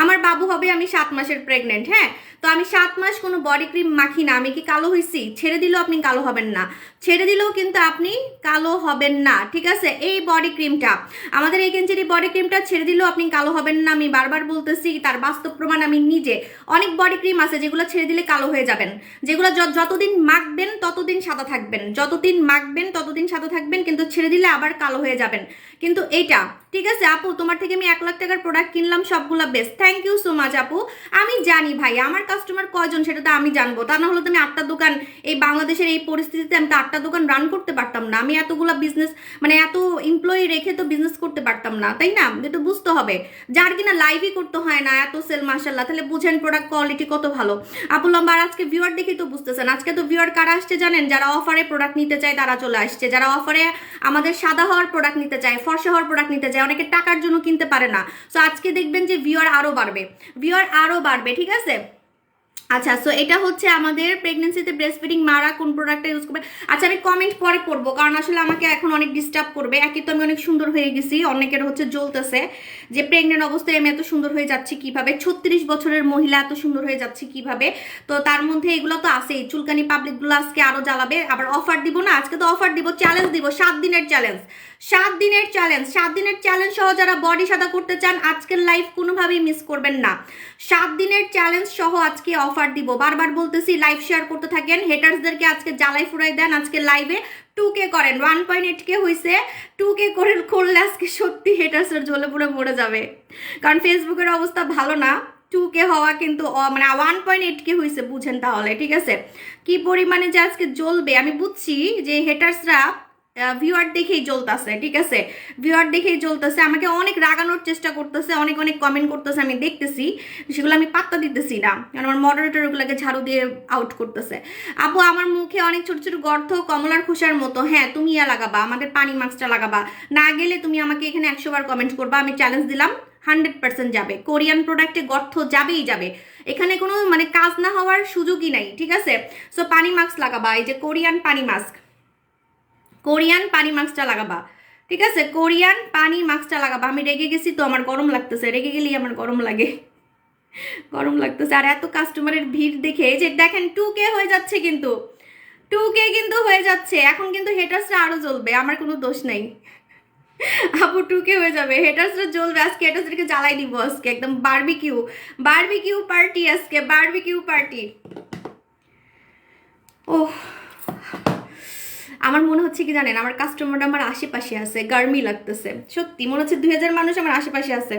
আমার বাবু হবে, আমি 7 মাসের প্রেগনেন্ট। হ্যাঁ, তো আমি 7 মাস কোনো বডি ক্রিম মাখি না। আমি কি কালো হয়েছি? ছেড়ে দিলেও আপনি কালো হবেন না। ছেড়ে দিলেও কিন্তু আপনি কালো হবেন না, ঠিক আছে? এই বডি ক্রিমটা, আমাদের এই কেঞ্চেরি বডি ক্রিমটা ছেড়ে দিলেও আপনি কালো হবেন না, আমি বারবার বলতেছি, তার বাস্তব প্রমাণ আমি নিজে। অনেক বডি ক্রিম আছে যেগুলো ছেড়ে দিলে কালো হয়ে যাবেন, যেগুলো যতদিন মাখবেন ততদিন সাদা থাকবেন, যতদিন মাখবেন ততদিন সাদা থাকবেন, কিন্তু ছেড়ে দিলে আবার কালো হয়ে যাবেন। কিন্তু এইটা ঠিক আছে আপু, তোমার থেকে আমি 1 লাখ টাকার প্রোডাক্ট কিনলাম, সবগুলো best, thank you so much আপু। আমি জানি ভাই আমার কাস্টমার কয়জন সেটা তো আমি জানবো, তা না হলে তুমি 8টা দোকান, এই বাংলাদেশের এই পরিস্থিতিতে আমি তো 8টা দোকান রান করতে পারতাম না, আমি এতগুলা বিজনেস মানে এত এমপ্লয়ি রেখে তো বিজনেস করতে পারতাম না, তাই না? এটা বুঝতে হবে। যার কিনা লাইভই করতে হয় না এত সেল, মাশাল্লাহ, তাহলে বুঝেন প্রোডাক্ট কোয়ালিটি কত ভালো। আপু লম্বা, আর আজকে ভিউয়ার দেখেই তো বুঝতেছেন, আজকে তো ভিউয়ার কারা আসছে জানেন? যারা অফারে প্রোডাক্ট নিতে চায় তারা চলে আসছে, যারা অফারে আমাদের সাদা হওয়ার প্রোডাক্ট নিতে চায়, ফর্সা হওয়ার প্রোডাক্ট নিতে চায়, অনেকে টাকার জন্য কিনতে পারে না। সো আজকে দেখবেন যে ভিউয়ার আরো বাড়বে, ভিউয়ার আরো বাড়বে, ঠিক আছে? আচ্ছা, সো এটা হচ্ছে আমাদের প্রেগনেন্সিতে ব্রেস্ট ফিডিং মারা কোন প্রোডাক্টটা ইউজ করবে। আচ্ছা, আমি কমেন্ট পরে পড়বো, কারণ আসলে আমাকে এখন অনেক ডিস্টার্ব করবে। একই তো আমি অনেক সুন্দর হয়ে গেছি, অনেকের হচ্ছে জ্বলতেছে যে প্রেগনেন্ট অবস্থায় আমি এত সুন্দর হয়ে যাচ্ছি কিভাবে, 36 বছরের মহিলা এত সুন্দর হয়ে যাচ্ছে কিভাবে। তো তার মধ্যে এগুলো তো আছেই, চুলকানি পাবলিকগুলো আজকে আরো জ্বালাবে। আবার অফার দিব না, আজকে তো অফার দিব, চ্যালেঞ্জ দিব, 7 দিনের চ্যালেঞ্জ, 7 দিনের চ্যালেঞ্জ, 7 দিনের চ্যালেঞ্জ সহ যারা বডি সাদা করতে চান আজকের লাইভ কোনোভাবেই মিস করবেন না। 7 দিনের চ্যালেঞ্জ সহ আজকে অফার দিব, বারবার বলতেছি, লাইভ শেয়ার করতে থাকেন, হেটার্সদেরকে আজকে জ্বালাই ফুরাই দেন, আজকে লাইভে 2K করেন, 1.8K হয়েছে, 2K করে করলে আজকে সত্যি হেটার্সের জ্বলে পুরো মরে যাবে, কারণ ফেসবুকের অবস্থা ভালো না। 2K হওয়া কিন্তু মানে 1.8K হয়েছে, বুঝেন তাহলে, ঠিক আছে? কি পরিমাণে যে আজকে জ্বলবে আমি বুঝছি, যে হেটার্সরা ভিউয়ার দেখেই জ্বলতেছে, ঠিক আছে? ভিউয়ার দেখেই জ্বলতেছে, আমাকে অনেক রাগানোর চেষ্টা করতেছে, অনেক অনেক কমেন্ট করতেছে, আমি দেখতেছি, সেগুলো আমি পাত্তা দিতেছি না, কারণ আমার মডারেটর ওগুলোকে ঝাড়ু দিয়ে আউট করতেছে। আপু আমার মুখে অনেক ছোট ছোট গর্ত, কমলার খোসার মতো। হ্যাঁ, তুমি ইয়া লাগাবা, আমাদের পানি মাস্কটা লাগাবা, না গেলে তুমি আমাকে এখানে 100 বার কমেন্ট করবা, আমি চ্যালেঞ্জ দিলাম 100% যাবে, কোরিয়ান প্রোডাক্টে গর্ত যাবেই যাবে, এখানে কোনো মানে কাজ না হওয়ার সুযোগই নাই, ঠিক আছে? সো পানি মাস্ক লাগাবা, এই যে কোরিয়ান পানি মাস্ক, কোরিয়ান পানি মাস্কটা লাগাবা, ঠিক আছে? কোরিয়ান পানি মাস্কটা লাগাবা। আমি রেগে গেছি তো, আমার গরম লাগতেছে, রেগে গেলেই আমার গরম লাগে, গরম লাগতেছে। আর এত কাস্টমারের ভিড় দেখে, যে দেখেন 2K হয়ে যাচ্ছে, কিন্তু 2K কিন্তু হয়ে যাচ্ছে, এখন কিন্তু হেটার্সরা আরো জ্বলবে, আমার কোনো দোষ নাই আপু, 2K হয়ে যাবে, হেটার্সরা জ্বলবে আজকে, হেটার্সদেরকে জ্বালাই দিব আজকে, একদম বারবিকিউ, বারবিকিউ পার্টি আজকে, বারবিকিউ পার্টি। ওহ, আমার মনে হচ্ছে কি জানেন, আমার কাস্টমারটা আমার আশেপাশে আছে, গার্মি লাগতেছে, সত্যি মনে হচ্ছে 2000 মানুষ আমার আশেপাশে আছে।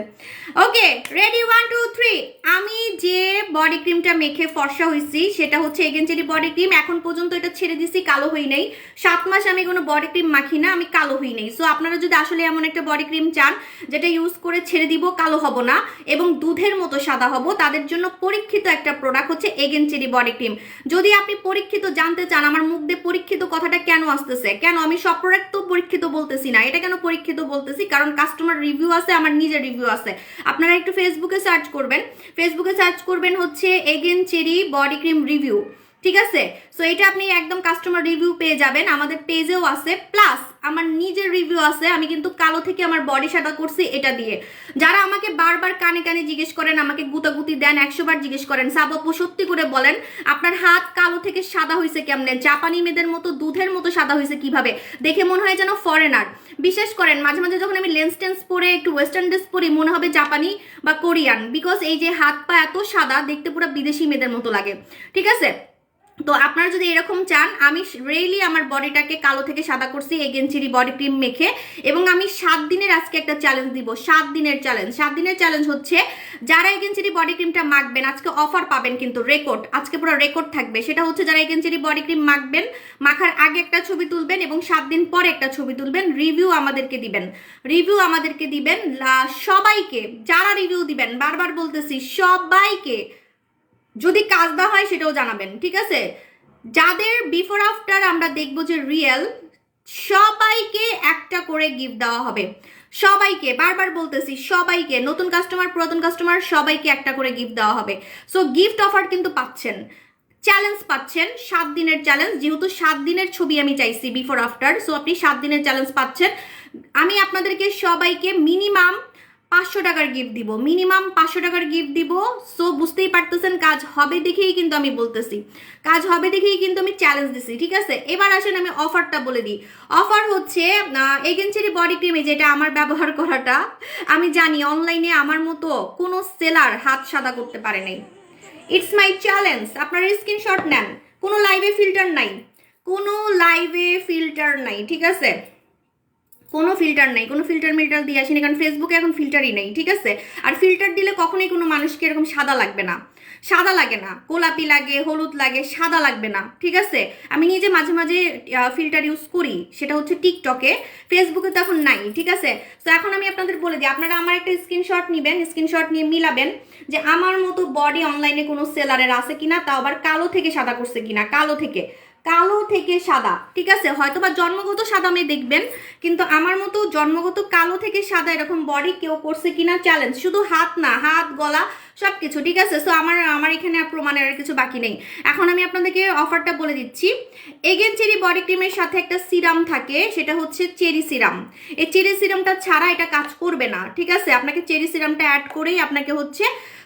ওকে, রেডি, 1 2 3। আমি যে বডি ক্রিমটা মেখে ফর্সা হয়েছি সেটা হচ্ছে এগেনচেরি বডি ক্রিম, এখন পর্যন্ত এটা ছেড়ে দিছি, কালো হই নাই, 7 মাস আমি কোনো বডি ক্রিম মাখি না, আমি কালো হই নাই। সো আপনারা যদি আসলে এমন একটা বডি ক্রিম চান যেটা ইউজ করে ছেড়ে দিব, কালো হব না এবং দুধের মতো সাদা হব, তাদের জন্য পরীক্ষিত একটা প্রোডাক্ট হচ্ছে এগেনচেরি বডি ক্রিম। যদি আপনি পরীক্ষিত জানতে চান, আমার মুখ দিয়ে পরীক্ষিত কথাটা কেন আসতেছে, কেন আমি সব প্রোডাক্ট তো পরীক্ষিত বলতেছি না, এটা কেন পরীক্ষিত বলতেছি, কারণ কাস্টমার রিভিউ আছে, আমার নিজের রিভিউ আছে। আপনারা একটু ফেসবুকে সার্চ করবেন, ফেসবুকে সার্চ করবেন হচ্ছে এগেনচেরি বডি ক্রিম রিভিউ, ঠিক আছে? সো এটা আপনি একদম কাস্টমার রিভিউ পেয়ে যাবেন, আমাদের পেজেও আছে, প্লাস আমার নিজের রিভিউ আছে, আমি কিন্তু কালো থেকে আমার বডি সাদা করছি এটা দিয়ে। যারা আমাকে বারবার কানে কানে জিজ্ঞেস করেন, আমাকে গুতাগুতি দেন, 100 বার জিজ্ঞেস করেন, সাবাপু সত্যি করে বলেন আপনার হাত কালো থেকে সাদা হয়েছে কেমনে, জাপানি মেয়েদের মতো দুধের মতো সাদা হয়েছে কিভাবে, দেখে মনে হয় যেন ফরেনার। বিশেষ করেন মাঝে মাঝে যখন আমি লেন্স টেন্স পরে একটু ওয়েস্টার্ন ড্রেস পরি, মনে হবে জাপানি বা কোরিয়ান, বিকজ এই যে হাত পা এত সাদা, দেখতে পুরো বিদেশি মেয়েদের মতো লাগে, ঠিক আছে? তো আপনারা যদি এরকম চান, আমি রিয়েলি আমার বডিটাকে কালো থেকে সাদা করছি এগেনচেরি বডি ক্রিম মেখে, এবং আমি 7 দিনের আজকে একটা চ্যালেঞ্জ দিব, 7 দিনের চ্যালেঞ্জ। 7 দিনের চ্যালেঞ্জ হচ্ছে যারা এগেনচেরি বডি ক্রিমটা মাখবেন, আজকে অফার পাবেন কিন্তু রেকর্ড, আজকে পুরো রেকর্ড থাকবে, সেটা হচ্ছে যারা এগেনচেরি বডি ক্রিম মাখবেন, মাখার আগে একটা ছবি তুলবেন এবং 7 দিন পরে একটা ছবি তুলবেন, রিভিউ আমাদেরকে দিবেন, রিভিউ আমাদেরকে দিবেন, সবাইকে যারা রিভিউ দিবেন, বারবার বলতেছি সবাইকে, যদি কাজ না হয় সেটাও জানাবেন, ঠিক আছে? যাদের বিফোর আফটার আমরা দেখবো যে রিয়েল, সবাইকে একটা করে গিফট দেওয়া হবে, সবাইকে, বারবার বলতেছি সবাইকে, নতুন কাস্টমার পুরাতন কাস্টমার সবাইকে একটা করে গিফট দেওয়া হবে। সো গিফট অফার কিন্তু পাচ্ছেন, চ্যালেঞ্জ পাচ্ছেন, 7 দিনের চ্যালেঞ্জ, যেহেতু 7 দিনের ছবি আমি চাইছি বিফোর আফটার, সো আপনি 7 দিনের চ্যালেঞ্জ পাচ্ছেন। আমি আপনাদেরকে সবাইকে মিনিমাম 500 টাকার গিফট দিব, মিনিমাম 500 টাকার গিফট দিব। সো বুঝতেই পারতেছেন কাজ হবে দেখেই কিন্তু আমি বলতেছি, কাজ হবে দেখেই কিন্তু আমি চ্যালেঞ্জ দিছি, ঠিক আছে। এবার আসেন আমি অফারটা বলে দিই। অফার হচ্ছে এগেনচেরি বডি ক্রিমে, যেটা আমার ব্যবহার করাটা, আমি জানি অনলাইনে আমার মতো কোনো সেলার হাত সাদা করতে পারে নাই। It's my challenge. আপনারা স্ক্রিনশট নেন। কোনো লাইভে ফিল্টার নাই, কোনো লাইভে ফিল্টার নাই, ঠিক আছে, কোনো ফিল্টার নাই, কোনো ফিল্টার মিল্টার দিয়ে আসেনি, কারণ ফেসবুকে এখন ফিল্টারই নেই, ঠিক আছে। আর ফিল্টার দিলে কখনোই কোনো মানুষকে এরকম সাদা লাগবে না, সাদা লাগে না, গোলাপি লাগে, হলুদ লাগে, সাদা লাগবে না, ঠিক আছে। আমি নিজে মাঝে মাঝে ফিল্টার ইউজ করি, সেটা হচ্ছে টিকটকে, ফেসবুকে তো এখন নাই, ঠিক আছে। তো এখন আমি আপনাদের বলে দিই, আপনারা আমার একটা স্ক্রিনশট নেবেন, স্ক্রিনশট নিয়ে মিলাবেন যে আমার মতো বডি অনলাইনে কোনো সেলারের আছে কিনা, তাও আবার কালো থেকে সাদা করছে কিনা, কালো থেকে সাদা, ঠিক আছে। হয়তো বা জন্মগত সাদা মেয়ে দেখবেন, কিন্তু আমার মতো জন্মগত কালো থেকে সাদা এরকম বডি কেউ করছে কিনা চ্যালেঞ্জ। শুধু হাত না, হাত গলা সবকিছু, ঠিক আছে। সো আমার এখানে প্রমাণের আর কিছু বাকি নেই। এখন আমি আপনাদেরকে অফারটা বলে দিচ্ছি। এগেনচেরি বডি ক্রিমের সাথে একটা সিরাম থাকে, সেটা হচ্ছে চেরি সিরাম। এই চেরি সিরামটা ছাড়া এটা কাজ করবে না, ঠিক আছে। আপনাকে চেরি সিরামটা অ্যাড করেই আপনাকে হচ্ছে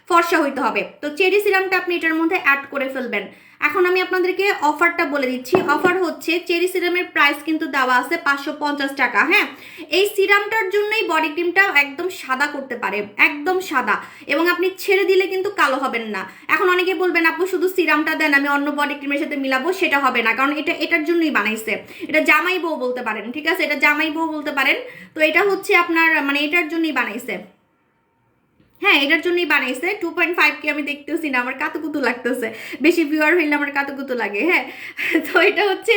ফর্সা হইতে হবে। তো চেরি সিরামটা আপনি এটার মধ্যে অ্যাড করে ফেলবেন। এখন আমি আপনাদেরকে অফারটা বলে দিচ্ছি। অফার হচ্ছে চেরি সিরামের প্রাইস কিন্তু দেওয়া আছে 550 টাকা। হ্যাঁ, এই সিরামটার জন্যই বডি ক্রিমটা একদম সাদা করতে পারে, একদম সাদা, এবং আপনি ছেড়ে দিলে কিন্তু কালো হবেন না। এখন অনেকে বলবেন আপু শুধু সিরামটা দেন, আমি অন্য বডি ক্রিমের সাথে মিলাবো, সেটা হবে না, কারণ এটার জন্যই বানাইছে। এটা জামাই বউ বলতে পারেন, ঠিক আছে, এটা জামাই বউ বলতে পারেন। তো এটা হচ্ছে আপনার মানে এটার জন্যই বানাইছে, হ্যাঁ এটার জন্যই বানাইছে। 2.5K আমি দেখতেছি না, আমার কাতুকুতু লাগতেছে, বেশি ভিউয়ার হইলে আমার কাতুকুতু লাগে। হ্যাঁ, তো এটা হচ্ছে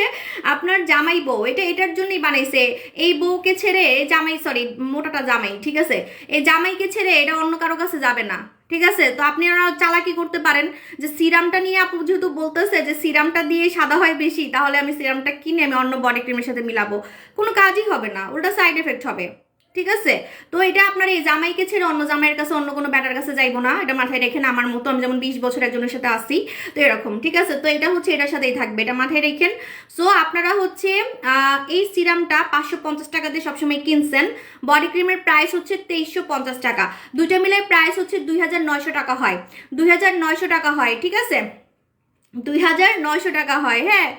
আপনার জামাই বউ, এটার জন্যই বানাইছে। এই বউকে ছেড়ে জামাই, সরি মোটাটা জামাই, ঠিক আছে, এই জামাইকে ছেড়ে এটা অন্য কারো কাছে যাবে না, ঠিক আছে। তো আপনারা চালাকি করতে পারেন যে সিরামটা নিয়ে আপু যেহেতু বলতেছে যে সিরামটা দিয়ে সাদা হয় বেশি, তাহলে আমি সিরামটা কিনে আমি অন্য বডি ক্রিমের সাথে মিলাবো, কোনো কাজই হবে না, উল্টা সাইড এফেক্ট হবে, ঠিক আছে। তো এটা আপনার এই জামাইকে ছেড়ে অন্য জামাইয়ের কাছে, অন্য কোনো ব্যাটার কাছে যাইবো না, এটা মাথায় রেখেন। আমার মতো আমি যেমন 20 বছর একজনের সাথে আসি, তো এরকম, ঠিক আছে। তো এটা হচ্ছে এটার সাথেই থাকবে, এটা মাথায় রেখেন। সো আপনারা হচ্ছে এই সিরামটা 550 টাকা দিয়ে সবসময় কিনছেন। বডি ক্রিমের প্রাইস হচ্ছে 2350 টাকা, দুইটা মিলে প্রাইস হচ্ছে 2900 টাকা হয়, 2900 টাকা হয়, ঠিক আছে, 2900 টাকা হয়। হ্যাঁ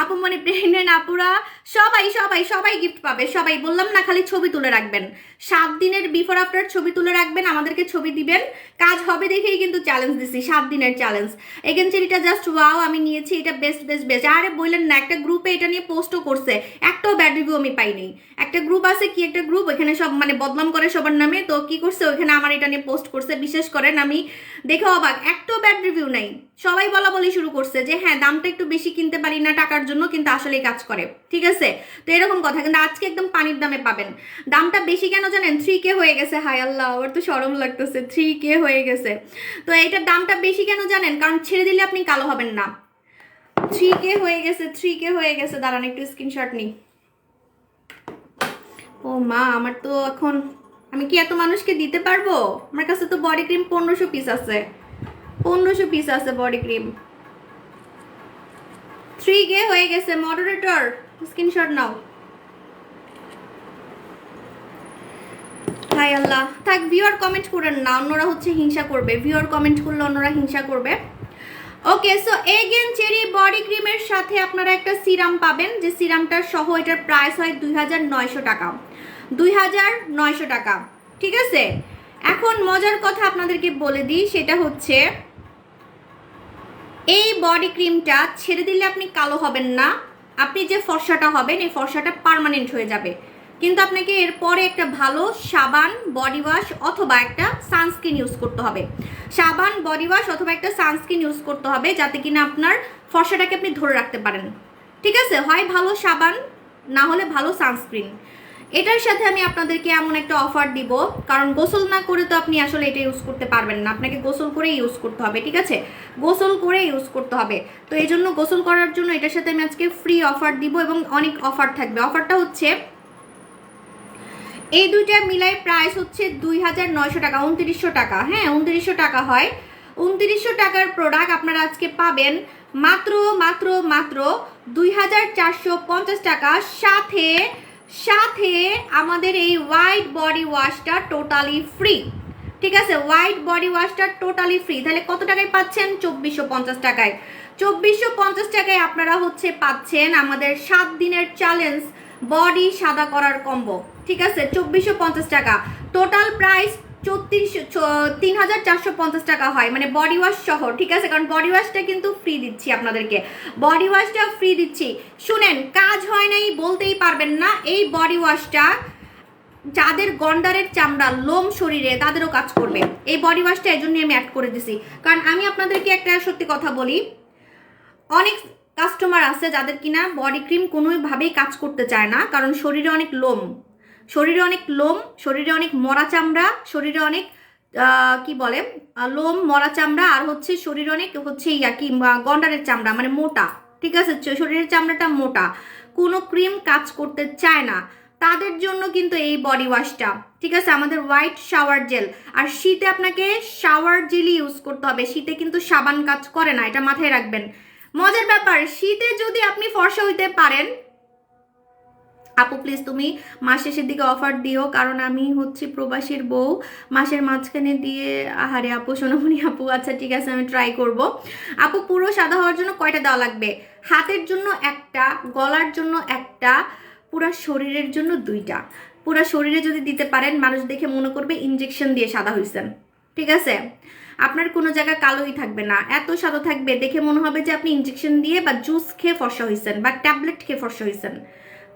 আপু মানে প্রেগনেন্ট আপুরা সবাই সবাই সবাই গিফট পাবে, সবাই, বললাম না, খালি ছবি তুলে রাখবেন, 7 দিনের বিফোর আফটার ছবি তুলে রাখবেন, আমাদেরকে ছবি দিবেন, কাজ হবে দেখেই কিন্তু চ্যালেঞ্জ দিছি, 7 দিনের চ্যালেঞ্জ। এগেনচেরিটা জাস্ট ওয়াও, আমি নিয়েছি, এটা বেস্ট বেস্ট বেস্ট। আরে বললেন না, একটা গ্রুপে এটা নিয়ে পোস্টও করছে, একটাও ব্যাড রিভিউ আমি পাইনি। একটা গ্রুপ আছে, কি একটা গ্রুপ, ওখানে সব মানে বদনাম করে সবার নামে, তো কি করছে ওইখানে আমার এটা নিয়ে পোস্ট করছে, বিশেষ করেন আমি দেখে অবাক, একটাও ব্যাড রিভিউ নাই। সবাই বলা বলি শুরু করছে যে হ্যাঁ দামটা একটু বেশি, কিনতে পারি না টাকার জন্য, কিন্তু আসলেই কাজ করে, ঠিক আছে। তো এরকম কথা, কিন্তু আজকে একদম পানির দামে পাবেন। দামটা বেশি কেন জানেন? 3K হয়ে গেছে, হায় আল্লাহ, আমার তো শরম লাগতেছে, 3K হয়ে গেছে। তো এইটার দামটা বেশি কেন জানেন? কারণ ছেড়ে দিলে আপনি কালো হবেন না। 3K হয়ে গেছে, 3K হয়ে গেছে। দাঁড়ান একটু স্ক্রিনশট নিই। ও মা, আমার তো এখন, আমি কি এত মানুষকে দিতে পারবো? আমার কাছে তো বডি ক্রিম 1500 পিস আছে, 1500 পিস আছে বডি ক্রিম। 3K হয়ে গেছে। মডারেটর স্ক্রিনশট নাও। হাই আল্লাহ, থাক, ভিউয়ার কমেন্ট করেন না, অন্যরা হচ্ছে হিংসা করবে, ভিউয়ার কমেন্ট করলে অন্যরা হিংসা করবে। ওকে, সো এগেনচেরি বডি ক্রিমের সাথে আপনারা একটা সিরাম পাবেন, যে সিরামটার সহ এটার প্রাইস হয় 2900 টাকা, 2900 টাকা, ঠিক আছে। এখন মজার কথা আপনাদেরকে বলে দিই, সেটা হচ্ছে এই বডি ক্রিমটা ছেড়ে দিলে আপনি কালো হবেন না, আপনি যে ফর্সাটা হবেন এই ফর্সাটা পার্মানেন্ট হয়ে যাবে। কিন্তু আপনাকে এরপরে একটা ভালো সাবান, বডি ওয়াশ অথবা একটা সানস্ক্রিন ইউজ করতে হবে, সাবান, বডি ওয়াশ অথবা একটা সানস্ক্রিন ইউজ করতে হবে, যাতে কিনা আপনার ফর্সাটাকে আপনি ধরে রাখতে পারেন, ঠিক আছে। হয় ভালো সাবান, না হলে ভালো সানস্ক্রিন। এটার সাথে আমি আপনাদেরকে এমন একটা অফার দিব, কারণ গোসল না করে তো আপনি আসলে এটা ইউজ করতে পারবেন না, আপনাকে গোসল করে ইউজ করতে হবে, ঠিক আছে, গোসল করে ইউজ করতে হবে। তো এই জন্য গোসল করার জন্য এটার সাথে আমি আজকে ফ্রি অফার দিব, এবং অনেক অফার থাকবে। অফারটা হচ্ছে এই দুইটা মিলাই প্রাইস হচ্ছে 2900 টাকা, 2900 টাকা, হ্যাঁ 2900 টাকা হয়। 2900 টাকার প্রোডাক্ট আপনারা আজকে পাবেন মাত্র মাত্র মাত্র 2450 টাকা, সাথে সাথে আমাদের এই হোয়াইট বডি ওয়াশটা টোটালি ফ্রি। ঠিক আছে, হোয়াইট বডি ওয়াশটা টোটালি ফ্রি। তাহলে কত টাকায় পাচ্ছেন? 2450 টাকায়। 2450 টাকায় আপনারা হচ্ছে পাচ্ছেন আমাদের 7 দিনের চ্যালেঞ্জ বডি সাদা করার কম্বো। ঠিক আছে, 2450 টাকা। টোটাল প্রাইস 3450 টাকা হয়, মানে বডি ওয়াশ সহ। ঠিক আছে, কারণ বডি ওয়াশটা কিন্তু ফ্রি দিচ্ছি আপনাদেরকে, বডি ওয়াশটা ফ্রি দিচ্ছি। শুনেন, কাজ হয় নাই বলতেই পারবেন না। এই বডি ওয়াশটা যাদের গন্ডারের চামড়া, লোম শরীরে, তাদেরও কাজ করবে। এই বডি ওয়াশটা এই জন্যই আমি অ্যাড করে দিছি। কারণ আমি আপনাদেরকে একটা সত্যি কথা বলি, অনেক কাস্টমার আছে যাদের কিনা বডি ক্রিম কোনোভাবেই কাজ করতে চায় না, কারণ শরীরে অনেক লোম, শরীরে অনেক লোম, শরীরে অনেক মরা চামড়া, শরীরে অনেক কি বলে লোম, মরা চামড়া, আর হচ্ছে শরীরে অনেক হচ্ছে কি গন্ডারের চামড়া, মানে মোটা। ঠিক আছে, শরীরের চামড়াটা মোটা, কোনো ক্রিম কাজ করতে চায় না, তাদের জন্য কিন্তু এই বডি ওয়াশটা। ঠিক আছে, আমাদের হোয়াইট শাওয়ার জেল। আর শীতে আপনাকে শাওয়ার জেলই ইউজ করতে হবে, শীতে কিন্তু সাবান কাজ করে না, এটা মাথায় রাখবেন। মজার ব্যাপার, শীতে যদি আপনি ফর্সা হইতে পারেন, আপু প্লিজ তুমি মাস শেষের দিকে অফার দিও, কারণ আমি হচ্ছে প্রবাসীর বউ, মাসের মাঝখানে দিয়ে। আহারে আপু, সোনামণি আপু, আচ্ছা ঠিক আছে, আমি ট্রাই করব। আপু পুরো সাদা হওয়ার জন্য কয়টা দেওয়া লাগবে? হাতের জন্য একটা, গলার জন্য একটা, পুরা শরীরের জন্য 2টা। পুরা শরীরে যদি দিতে পারেন, মানুষ দেখে মনে করবে ইনজেকশন দিয়ে সাদা হয়েছেন। ঠিক আছে, আপনার কোনো জায়গা কালোই থাকবে না, এত সাদা থাকবে দেখে মনে হবে যে আপনি ইনজেকশন দিয়ে বা জুস খেয়ে ফর্সা হয়েছেন বা ট্যাবলেট খেয়ে ফর্সা হয়েছেন।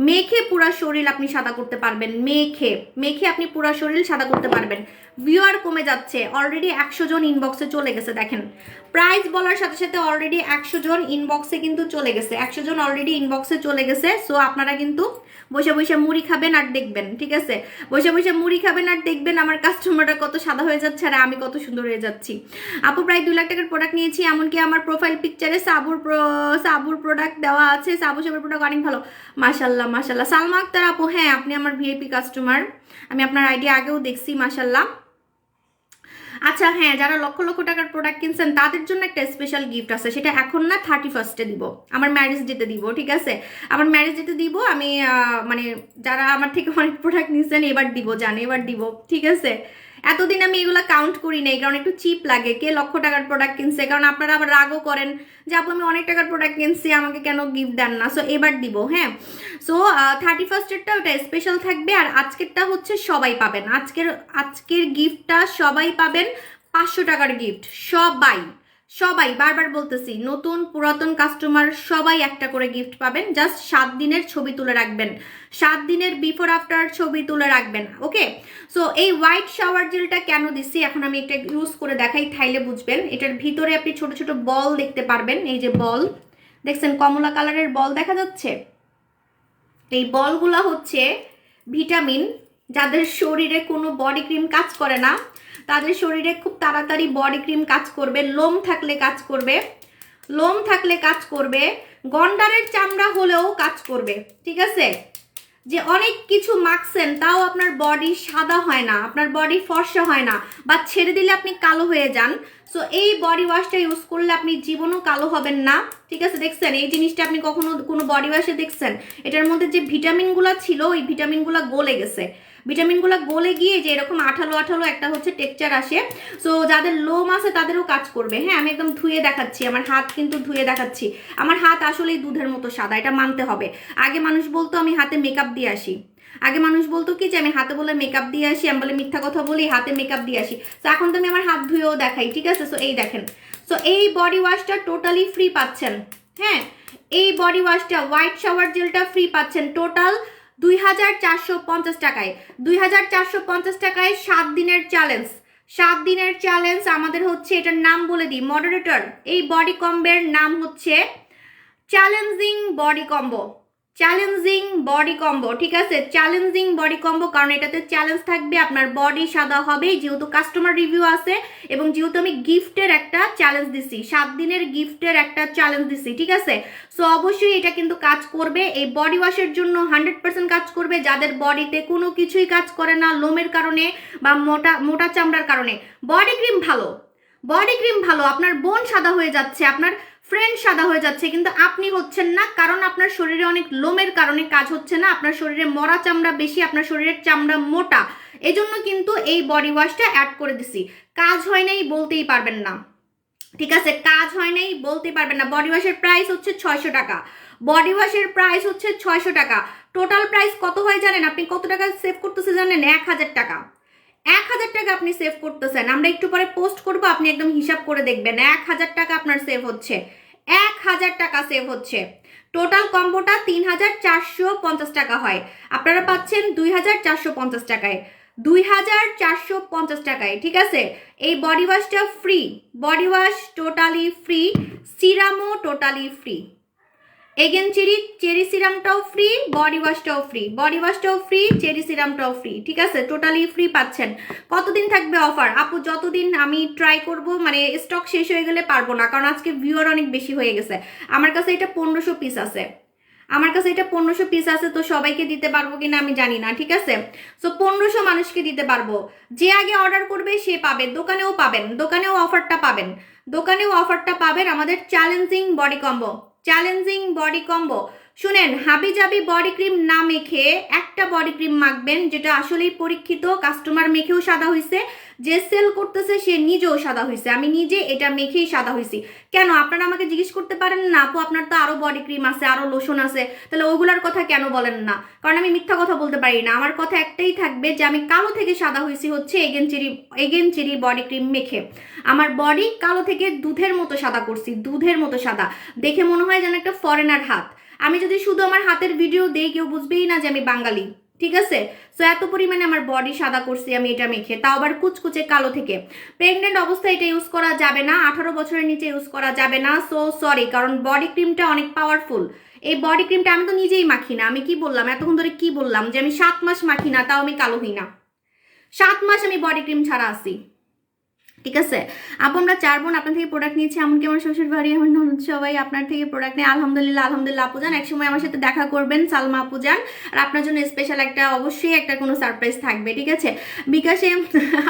মেখে পুরা শরীর আপনি সাদা করতে পারবেন, মেখে মেখে আপনি পুরা শরীর সাদা করতে পারবেন। ভিউয়ার কমে যাচ্ছে, অলরেডি 100 জন ইনবক্সে চলে গেছে। দেখেন, প্রাইস বলার সাথে সাথে অলরেডি 100 জন ইনবক্সে কিন্তু চলে গেছে, 100 জন অলরেডি ইনবক্সে চলে গেছে। সো আপনারা কিন্তু বসে বসে মুড়ি খাবেন আর দেখবেন। ঠিক আছে, বসে বসে মুড়ি খাবেন আর দেখবেন আমার কাস্টমাররা কত সাদা হয়ে যাচ্ছে আর আমি কত সুন্দর হয়ে যাচ্ছি। আপু প্রায় 2 লাখ টাকার প্রোডাক্ট নিয়েছি, এমনকি আমার প্রোফাইল পিকচারে সাবুর প্রোডাক্ট দেওয়া আছে। সাবুর প্রোডাক্ট অনেক ভালো, মাশাল্লাহ মাশাল্লাহ। সালমা আক্তার আপু, হ্যাঁ আপনি আমার ভিআইপি কাস্টমার, আমি আপনার আইডিয়া আগেও দেখছি, মাশাল্লাহ। আচ্ছা হ্যাঁ, যারা লক্ষ লক্ষ টাকার প্রোডাক্ট কিনছেন তাদের জন্য একটা স্পেশাল গিফট আছে, সেটা এখন না 31st দিব, আমার ম্যারেজ ডেতে দিব। ঠিক আছে, আমার ম্যারেজ ডেতে দিব আমি, মানে যারা আমার থেকে অনেক প্রোডাক্ট নিচ্ছেন এবার দিব, জান এবার দিব। ঠিক আছে, এতদিন আমি এগুলো কাউন্ট করি নাই, কারণ একটু চিপ লাগে কে লক্ষ টাকার প্রোডাক্ট কিনছে, কারণ আপনারা আবার রাগও করেন যে আপু আমি অনেক টাকার প্রোডাক্ট কিনছি আমাকে কেন গিফট দেন না। সো এবার দিব, হ্যাঁ। সো 31st-এরটা ওটা স্পেশাল থাকবে, আর আজকেরটা হচ্ছে সবাই পাবেন, আজকের গিফটটা সবাই পাবেন, 500 টাকার গিফট। সবাই সবাই বারবার বলতেছি, নতুন পুরাতন কাস্টমার সবাই একটা করে গিফট পাবেন। জাস্ট 7 দিনের ছবি তুলে রাখবেন, 7 দিনের বিফোর আফটার ছবি তুলে রাখবেন। ওকে, সো এই হোয়াইট শাওয়ার জেলটা কেন দিচ্ছি এখন আমি একটা ইউজ করে দেখাই, তাইলে বুঝবেন। এটার ভিতরে আপনি ছোট ছোট বল দেখতে পারবেন, এই যে বল দেখছেন, কমলা কালারের বল দেখা যাচ্ছে, এই বলগুলা হচ্ছে ভিটামিন। যাদের শরীরে কোনো বডি ক্রিম কাজ করে না, তাদের শরীরে খুব তাড়াতাড়ি বডি ক্রিম কাজ করবে, লোম থাকলে কাজ করবে, লোম থাকলে কাজ করবে, গন্ডারের চামড়া হলেও কাজ করবে। ঠিক আছে, যে অনেক কিছু মাখছেন তাও আপনার বডি সাদা হয় না, আপনার বডি ফর্সা হয় না, বা ছেড়ে দিলে আপনি কালো হয়ে যান। সো এই বডি ওয়াশটা ইউজ করলে আপনি জীবনও কালো হবেন না। ঠিক আছে, দেখছেন এই জিনিসটা আপনি কখনো কোনো বডি ওয়াশে দেখছেন? এটার মধ্যে যে ভিটামিনগুলো ছিল ওই ভিটামিনগুলো গলে গেছে, ভিটামিনগুলো গলে গিয়ে যে এরকম আঠালো আঠালো একটা হচ্ছে টেক্সচার আসে। সো যাদের লোম আছে তাদেরও কাজ করবে। হ্যাঁ, আমি একদম ধুয়ে দেখাচ্ছি, আমার হাত কিন্তু ধুয়ে দেখাচ্ছি, আমার হাত আসলেই দুধের মতো সাদা, এটা মানতে হবে। আগে মানুষ বলতো আমি হাতে মেকআপ দিয়ে আসি, আগে মানুষ বলতো কি যে আমি হাতে বলে মেকআপ দিয়ে আসি, আমি বলে মিথ্যা কথা বলি, হাতে মেকআপ দিয়ে আসি। তো এখন তো আমি আমার হাত ধুয়েও দেখাই। ঠিক আছে, সো এই দেখেন, সো এই বডি ওয়াশটা টোটালি ফ্রি পাচ্ছেন। হ্যাঁ, এই বডি ওয়াশটা হোয়াইট শাওয়ার জেলটা ফ্রি পাচ্ছেন টোটাল 2450 টাকায়। 2450 টাকায় 7 দিনের চ্যালেঞ্জ, 7 দিনের চ্যালেঞ্জ। আমাদের হচ্ছে এটার নাম বলে দিই মডারেটর, এই বডি কম্বের নাম হচ্ছে challenging body combo, challenging body combo. ঠিক আছে, চ্যালেঞ্জিং বডি কম্বো, কারণ এটাতে চ্যালেঞ্জ থাকবে, আপনার বডি সাদা হবে, যেহেতু কাস্টমার রিভিউ আছে এবং যেহেতু আমি গিফটের একটা চ্যালেঞ্জ দিছি, 7 দিনের গিফটের একটা চ্যালেঞ্জ দিছি। ঠিক আছে, সো অবশ্যই এটা কিন্তু কাজ করবে, এই বডি ওয়াশের জন্য 100% কাজ করবে। যাদের বডিতে কোনো কিছুই কাজ করে না লোমের কারণে বা মোটা চামড়ার কারণে, বডি ক্রিম ভালো, বডি ক্রিম ভালো, আপনার বোন সাদা হয়ে যাচ্ছে, আপনার ফ্রেন্ড সাদা হয়ে যাচ্ছে, কিন্তু আপনি হচ্ছেন না, কারণ আপনার শরীরে অনেক লোমের কারণে কাজ হচ্ছে না, আপনার শরীরে মরা চামড়া বেশি, আপনার শরীরের চামড়া মোটা, এজন্য কিন্তু এই বডি ওয়াশটা অ্যাড করে দিছি। কাজ হয় নাই বলতেই পারবেন না, ঠিক আছে, কাজ হয় নাই বলতে পারবেন না। বডি ওয়াশের প্রাইস হচ্ছে 600 টাকা, বডি ওয়াশের প্রাইস হচ্ছে 600 টাকা। টোটাল প্রাইস কত হয় জানেন? আপনি কত টাকা সেভ করতেছে জানেন? 1000 টাকা। 1000 টাকা আপনি সেভ করতেছেন। আমরা একটু পরে পোস্ট করবো, আপনি একদম হিসাব করে দেখবেন 1000 টাকা আপনার সেভ হচ্ছে, 1000 টাকা সেভ হচ্ছে। টোটাল কম্বোটা 3450 টাকা হয়, আপনারা পাচ্ছেন 2450 টাকায়, 2450 টাকায়, ঠিক আছে। এই বডি ওয়াশটা free, body wash totally free, সিরামও টোটালি ফ্রি, এগেন চেরি সিরামটাও ফ্রি, বডি ওয়াশটাও ফ্রি, বডি ওয়াশটাও ফ্রি, চেরি সিরামটাও ফ্রি, ঠিক আছে, টোটালি ফ্রি পাচ্ছেন। কতদিন থাকবে অফার আপু? যতদিন আমি ট্রাই করব, মানে স্টক শেষ হয়ে গেলে পারবো না, কারণ আজকে ভিউয়ার অনেক বেশি হয়ে গেছে। আমার কাছে এটা 1500 পিস আছে, আমার কাছে এটা 1500 পিস আছে, তো সবাইকে দিতে পারবো কিনা আমি জানি না, ঠিক আছে। সো 1500 মানুষকে দিতে পারবো, যে আগে অর্ডার করবে সে পাবে, দোকানেও পাবেন, দোকানেও অফারটা পাবেন, দোকানেও অফারটা পাবেন। আমাদের challenging body combo, challenging body combo. শুনেন, হাবি জাবি বডি ক্রিম না মেখে একটা বডি ক্রিম মাখবেন যেটা আসলেই পরীক্ষিত, কাস্টমার মেখেও সাদা হয়েছে, যে সেল করতেছে সে নিজেও সাদা হয়েছে, আমি নিজে এটা মেখেই সাদা হয়েছি। কেন আপনারা আমাকে জিজ্ঞেস করতে পারেন না আপু আপনার তো আরো বডি ক্রিম আছে, আরো লোশন আছে, তাহলে ওগুলার কথা কেন বলেন না? কারণ আমি মিথ্যা কথা বলতে পারি না, আমার কথা একটাই থাকবে যে আমি কালো থেকে সাদা হয়েছি হচ্ছে এগেন চেরি বডি ক্রিম মেখে। আমার বডি কালো থেকে দুধের মতো সাদা করছি, দুধের মতো সাদা, দেখে মনে হয় যেন একটা ফরেনার হাত। আমি যদি শুধু আমার হাতের ভিডিও দেই কেউ বুঝবেই না যে আমি বাঙালি, ঠিক আছে। সো এত পরিমাণে আমার বডি সাদা করছি আমি এটা মেখে, তাও আবার কুচকুচে কালো থেকে। প্রেগনেন্ট অবস্থায় এটা ইউজ করা যাবে না, 18 বছরের নিচে ইউজ করা যাবে না, সো সরি, কারণ বডি ক্রিমটা অনেক পাওয়ারফুল। এই বডি ক্রিমটা আমি তো নিজেই মাখি না, আমি কি বললাম এতক্ষণ ধরে, কি বললাম যে আমি 7 মাস মাখি না, তাও আমি কালো হই না, 7 মাস আমি বডি ক্রিম ছাড়া আছি, ঠিক আছে। আপু আমরা 4 বোন আপনার থেকে প্রোডাক্ট নিয়েছি, এমনকি আমার শ্বশুর বাড়ি, আমার ননদ সবাই আপনার থেকে প্রোডাক্ট নিয়ে আলহামদুলিল্লাহ, আলহামদুলিল্লাহ। আপু জান একসময় আমার সাথে দেখা করবেন, সালমা আপু জান, আর আপনার জন্য স্পেশাল একটা অবশ্যই একটা কোনো সারপ্রাইজ থাকবে, ঠিক আছে। বিকাশে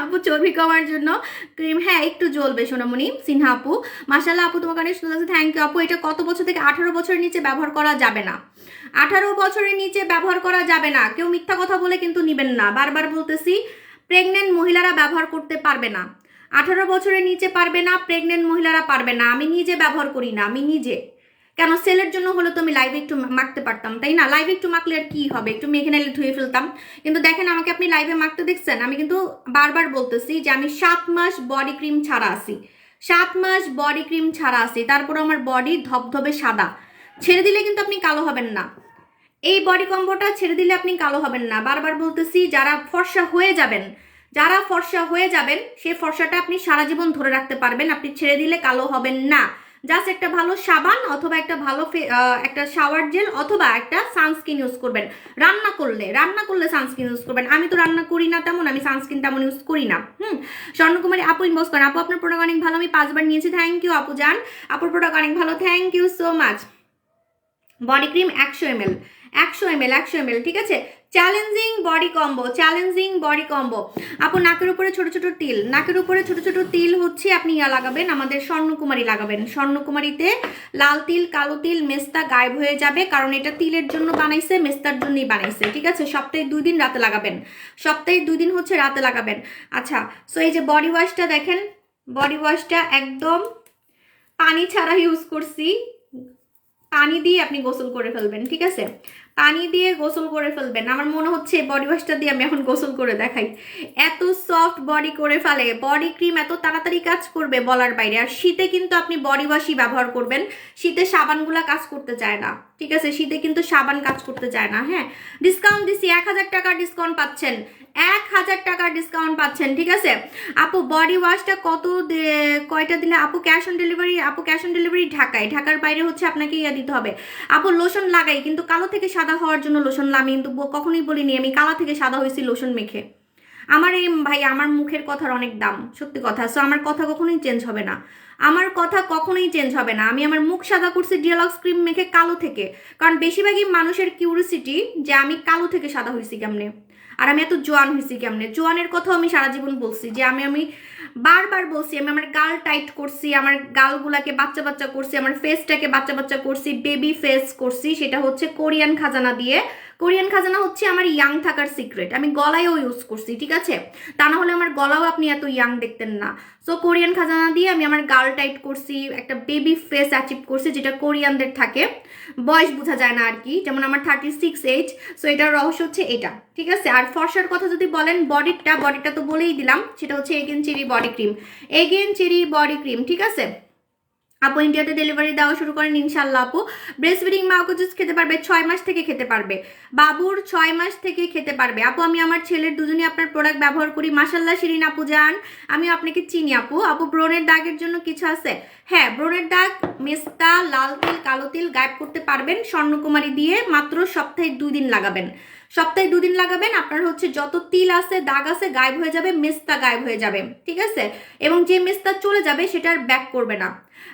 আপু চর্বি কমার জন্য ক্রিম, হ্যাঁ একটু জ্বলবে সোনামণি সিনহা আপু, মাশাআল্লাহ আপু তোমাকে অনেক সুন্দর আছে, থ্যাংক ইউ আপু। এটা কত বছর থেকে? 18 বছরের নিচে ব্যবহার করা যাবে না, 18 বছরের নিচে ব্যবহার করা যাবে না। কেউ মিথ্যা কথা বলে কিন্তু নিবেন না, বারবার বলতেছি, প্রেগনেন্ট মহিলারা ব্যবহার করতে পারবে না, 18 বছরের নিচে পারবে না, প্রেগনেন্ট মহিলারা পারবে না। আমি নিজে ব্যবহার করি না, আমি নিজে, কেন সেলের জন্য হলে তো আমি লাইভে একটু মাখতে পারতাম, তাই না? লাইভে একটু মাখলে আর কি হবে, একটু মেখে নাইলে ধুয়ে ফেলতাম। কিন্তু দেখেন আমাকে আপনি লাইভে মাখতে দেখছেন, আমি কিন্তু বারবার বলতেছি যে আমি 7 মাস বডি ক্রিম ছাড়া আছি, 7 মাস বডি ক্রিম ছাড়া আছি, তারপর আমার বডি ধবধবে সাদা। ছেড়ে দিলে কিন্তু আপনি কালো হবেন না, এই বডি কম্বোটা ছেড়ে দিলে আপনি কালো হবেন না। বারবার বলতেছি, যারা ফর্সা হয়ে যাবেন, যারা ফর্সা হয়ে যাবেন সেই ফর্সাটা আপনি সারা জীবন ধরে রাখতে পারবেন, আপনি ছেড়ে দিলে কালো হবেন না। জাস্ট একটা ভালো সাবান অথবা একটা ভালো একটা শাওয়ার জেল অথবা একটা সানস্ক্রিন ইউজ করবেন। রান্না করলে সানস্ক্রিন ইউজ করবেন। আমি তো রান্না করি না তেমন, আমি সানস্ক্রিন তেমন ইউজ করি না। স্বর্ণকুমারী আপু ইনবক্স করেন, আপু আপনার প্রোডাক্ট অনেক ভালো, আমি 5 বার নিয়েছি, থ্যাংক ইউ আপু জান, আপুর প্রোডাক্ট অনেক ভালো, thank you so much. Body cream 100 ml, 100 ml, 100 ml, ঠিক আছে। Challenging body combo, challenging body combo. আপু নাকের উপরে ছোট ছোট তিল, নাকের উপরে ছোট ছোট তিল হচ্ছে আপনি লাগাবেন, আমাদের স্বর্ণকুমারী লাগাবেন। স্বর্ণকুমারীতে লাল তিল, কালো তিল, মেস্তা গায়েব হয়ে যাবে, কারণ এটা তিলের জন্য বানাইছে, মেস্তার জন্যই বানাইছে, ঠিক আছে। সপ্তাহে 2 দিন রাতে লাগাবেন, সপ্তাহে 2 দিন হচ্ছে রাতে লাগাবেন। আচ্ছা, সো এই যে বডি ওয়াশটা দেখেন, বডি ওয়াশটা একদম পানি ছাড়া ইউজ করছি, পানি দিয়ে আপনি গোসল করে ফেলবেন, ঠিক আছে, পানি দিয়ে গোসল করে ফেলবেন। আমার মনে হচ্ছে বডি ওয়াশটা দিয়ে আমি এখন গোসল করে দেখাই, এত সফট বডি করে ফেলে, বডি ক্রিম এত তাড়াতাড়ি কাজ করবে বলার বাইরে। আর শীতে কিন্তু আপনি বডি ওয়াশই ব্যবহার করবেন, শীতে সাবানগুলা কাজ করতে চায় না, ঠিক আছে, শীতে কিন্তু সাবান কাজ করতে চায় না। হ্যাঁ, ডিসকাউন্ট দিছি, 1000 টাকা ডিসকাউন্ট পাচ্ছেন, 1000 টাকার ডিসকাউন্ট পাচ্ছেন, ঠিক আছে। আপু বডি ওয়াশটা কয়টা দিলে আপু? ক্যাশ অন ডেলিভারি, আপু ক্যাশ অন ডেলিভারি ঢাকায়, ঢাকার বাইরে হচ্ছে আপনাকে দিতে হবে। আপু লোশন লাগাই, কিন্তু কালো থেকে সাদা হওয়ার জন্য লোশন, আমি কিন্তু কখনোই বলিনি আমি কালা থেকে সাদা হয়েছি লোশন মেখে, আমার এই ভাই আমার মুখের কথার অনেক দাম, সত্যি কথা। সো আমার কথা কখনোই চেঞ্জ হবে না, আমার কথা কখনোই চেঞ্জ হবে না। আমি আমার মুখ সাদা করছি ডিওলক্স ক্রিম মেখে কালো থেকে, কারণ বেশিরভাগই মানুষের কিউরিসিটি যে আমি কালো থেকে সাদা হয়েছি কেমনে, আর আমি এত জোয়ান হয়েছি কেমনে। জোয়ানের কথাও আমি সারা জীবন বলছি যে আমি বারবার বলছি আমি আমার গাল টাইট করছি, আমার গালগুলাকে বাচ্চা বাচ্চা করছি, আমার ফেসটাকে বাচ্চা বাচ্চা করছি, বেবি ফেস করছি, সেটা হচ্ছে কোরিয়ান খাজানা দিয়ে। কোরিয়ান খাজানা হচ্ছে আমার ইয়াং থাকার সিক্রেট, আমি গলায়ও ইউজ করছি, ঠিক আছে? তা না হলে আমার গলাও আপনি এত ইয়াং দেখতেন না। সো কোরিয়ান খাজানা দিয়ে আমি আমার গাল টাইট করছি, একটা বেবি ফেস অ্যাচিভ করছি, যেটা কোরিয়ানদের থাকে, বয়স বোঝা যায় না আর কি। যেমন আমার 36 এজ। সো এটার রহস্য হচ্ছে এটা, ঠিক আছে? আর ফর্সার কথা যদি বলেন, বডিটা তো বলেই দিলাম, সেটা হচ্ছে again cherry body cream, again cherry body cream, ঠিক আছে? আপু ইন্ডিয়াতে ডেলিভারি দেওয়া শুরু করেন ইনশাল্লাহ। আপু ব্রেস্ট ফিডিং মাকে জুস খেতে পারবে, 6 মাস থেকে খেতে পারবে, বাবুর 6 মাস থেকে খেতে পারবে। আপু আমি আমার ছেলের দুজনই আপনার প্রোডাক্ট ব্যবহার করি, মাশাল্লাহ। শিরিন আপু যান, আমিও আপনাকে চিনি আপু। আপু ব্রণের দাগের জন্য কিছু আছে? হ্যাঁ, ব্রণের দাগ মেস্তা, লাল তিল, কালো তিল গায়েব করতে পারবেন স্বর্ণকুমারী দিয়ে। মাত্র সপ্তাহে 2 দিন লাগাবেন, সপ্তাহে 2 দিন লাগাবেন, আপনার হচ্ছে যত তিল আছে দাগ আছে গায়েব হয়ে যাবে, মেস্তা গায়েব হয়ে যাবে, ঠিক আছে? এবং যে মেস্তা চলে যাবে সেটা আর ব্যাক করবে না।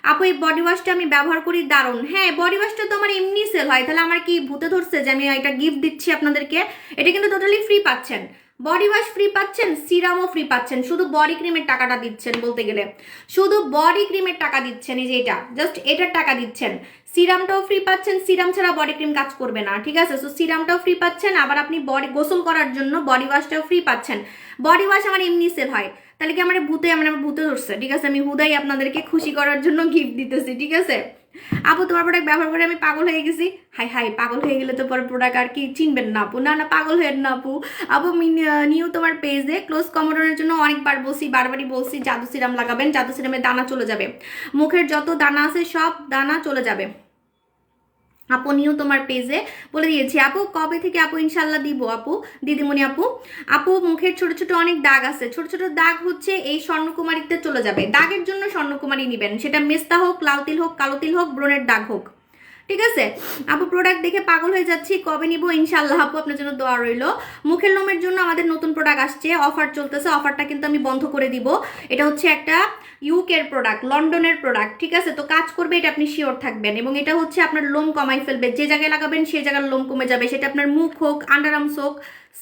আপু এই বডি ওয়াশটা আমি ব্যবহার করি, দারুণ। হ্যাঁ, বডি ওয়াশটা তো আমার এমনি সেল হয়, তাহলে আমার কি ভূতে ধরছে যে আমি এটা গিফট দিচ্ছি আপনাদেরকে? এটা কিন্তু টোটালি ফ্রি পাচ্ছেন, বডি ওয়াশ ফ্রি পাচ্ছেন, সিরামও ফ্রি পাচ্ছেন, শুধু বডি ক্রিমের টাকাটা দিচ্ছেন, বলতে গেলে শুধু বডি ক্রিমের টাকা দিচ্ছেন, এই যে এটা জাস্ট এটার টাকা দিচ্ছেন। সিরামটাও ফ্রি পাচ্ছেন, সিরাম ছাড়া বডি ক্রিম কাজ করবে না, ঠিক আছে? সো সিরামটাও ফ্রি পাচ্ছেন, আবার আপনি বডি গোসল করার জন্য বডি ওয়াশটাও ফ্রি পাচ্ছেন। বডি ওয়াশ আমার এমনি সেল হয়, তাহলে কি আমার ভূতে ধরছে? ঠিক আছে, আমি হুদাই আপনাদেরকে খুশি করার জন্য গিফট দিতেছি, ঠিক আছে? আপু তোমার প্রোডাক্ট ব্যবহার করে আমি পাগল হয়ে গেছি। হাই হাই, পাগল হয়ে গেলে তো পরে প্রোডাক্ট আর কি চিনবেন না আপু। না না, পাগল হয়ে না আপু। আপু নিউ তোমার পেজে ক্লোজ কমোডনের জন্য অনেকবার বলছি, বারবারই বলছি জাদু সিরাম লাগাবেন, জাদু সিরামের দানা চলে যাবে, মুখের যত দানা আছে সব দানা চলে যাবে। আপু নিউ তোমার পেজে বলে দিয়েছি। আপু কবে থেকে আপু ইনশাল্লাহ দিব আপু, দিদিমণি আপু। আপু মুখের ছোট ছোট অনেক দাগ আছে, ছোট ছোট দাগ হচ্ছে এই স্বর্ণকুমারীতে চলে যাবে। দাগের জন্য স্বর্ণকুমারী নেবেন, সেটা মেস্তা হোক, লাল তিল হোক, কালো তিল হোক, ব্রণের দাগ হোক, ঠিক আছে? আপু প্রোডাক্ট দেখে পাগল হয়ে যাচ্ছি, কবে নিব ইনশাল্লাহ আপু, আপনার জন্য দোয়া রইল। মুখের লোমের জন্য আমাদের নতুন প্রোডাক্ট আসছে, অফার চলতেছে, অফারটা কিন্তু আমি বন্ধ করে দিব। এটা হচ্ছে একটা ইউকের প্রোডাক্ট, লন্ডনের প্রোডাক্ট, ঠিক আছে? তো কাজ করবে এটা আপনি শিওর থাকবেন, এবং এটা হচ্ছে আপনার লোম কমাই ফেলবে, যে জায়গায় লাগাবেন সেই জায়গার লোম কমে যাবে, সেটা আপনার মুখ হোক, আন্ডার আর্মস হোক,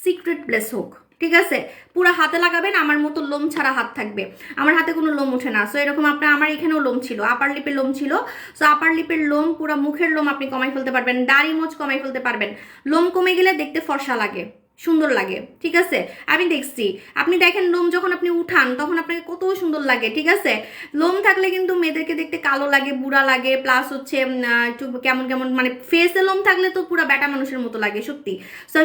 সিক্রেট প্লেস হোক, ঠিক আছে? পুরো হাতে লাগাবেন, আমার মতো লোম ছাড়া হাত থাকবে, আমার হাতে কোনো লোম ওঠে না। সো এরকম আমার এখানেও লোম ছিল, আপার লিপের লোম ছিল। সো আপার লিপের লোম, পুরো মুখের লোম আপনি কমাই ফেলতে পারবেন, দাড়ি মোচ কমাই ফেলতে পারবেন। লোম কমে গেলে দেখতে ফর্সা লাগে, সুন্দর লাগে, ঠিক আছে? আমি দেখছি, আপনি দেখেন লোম যখন আপনি উঠান তখন আপনাকে কত সুন্দর লাগে, ঠিক আছে? লোম থাকলে কিন্তু মেয়েদেরকে দেখতে কালো লাগে, বুড়া লাগে, প্লাস হচ্ছে একটু কেমন কেমন, মানে ফেসে লোম থাকলে তো পুরো ব্যাটা মানুষের মতো লাগে, সত্যি।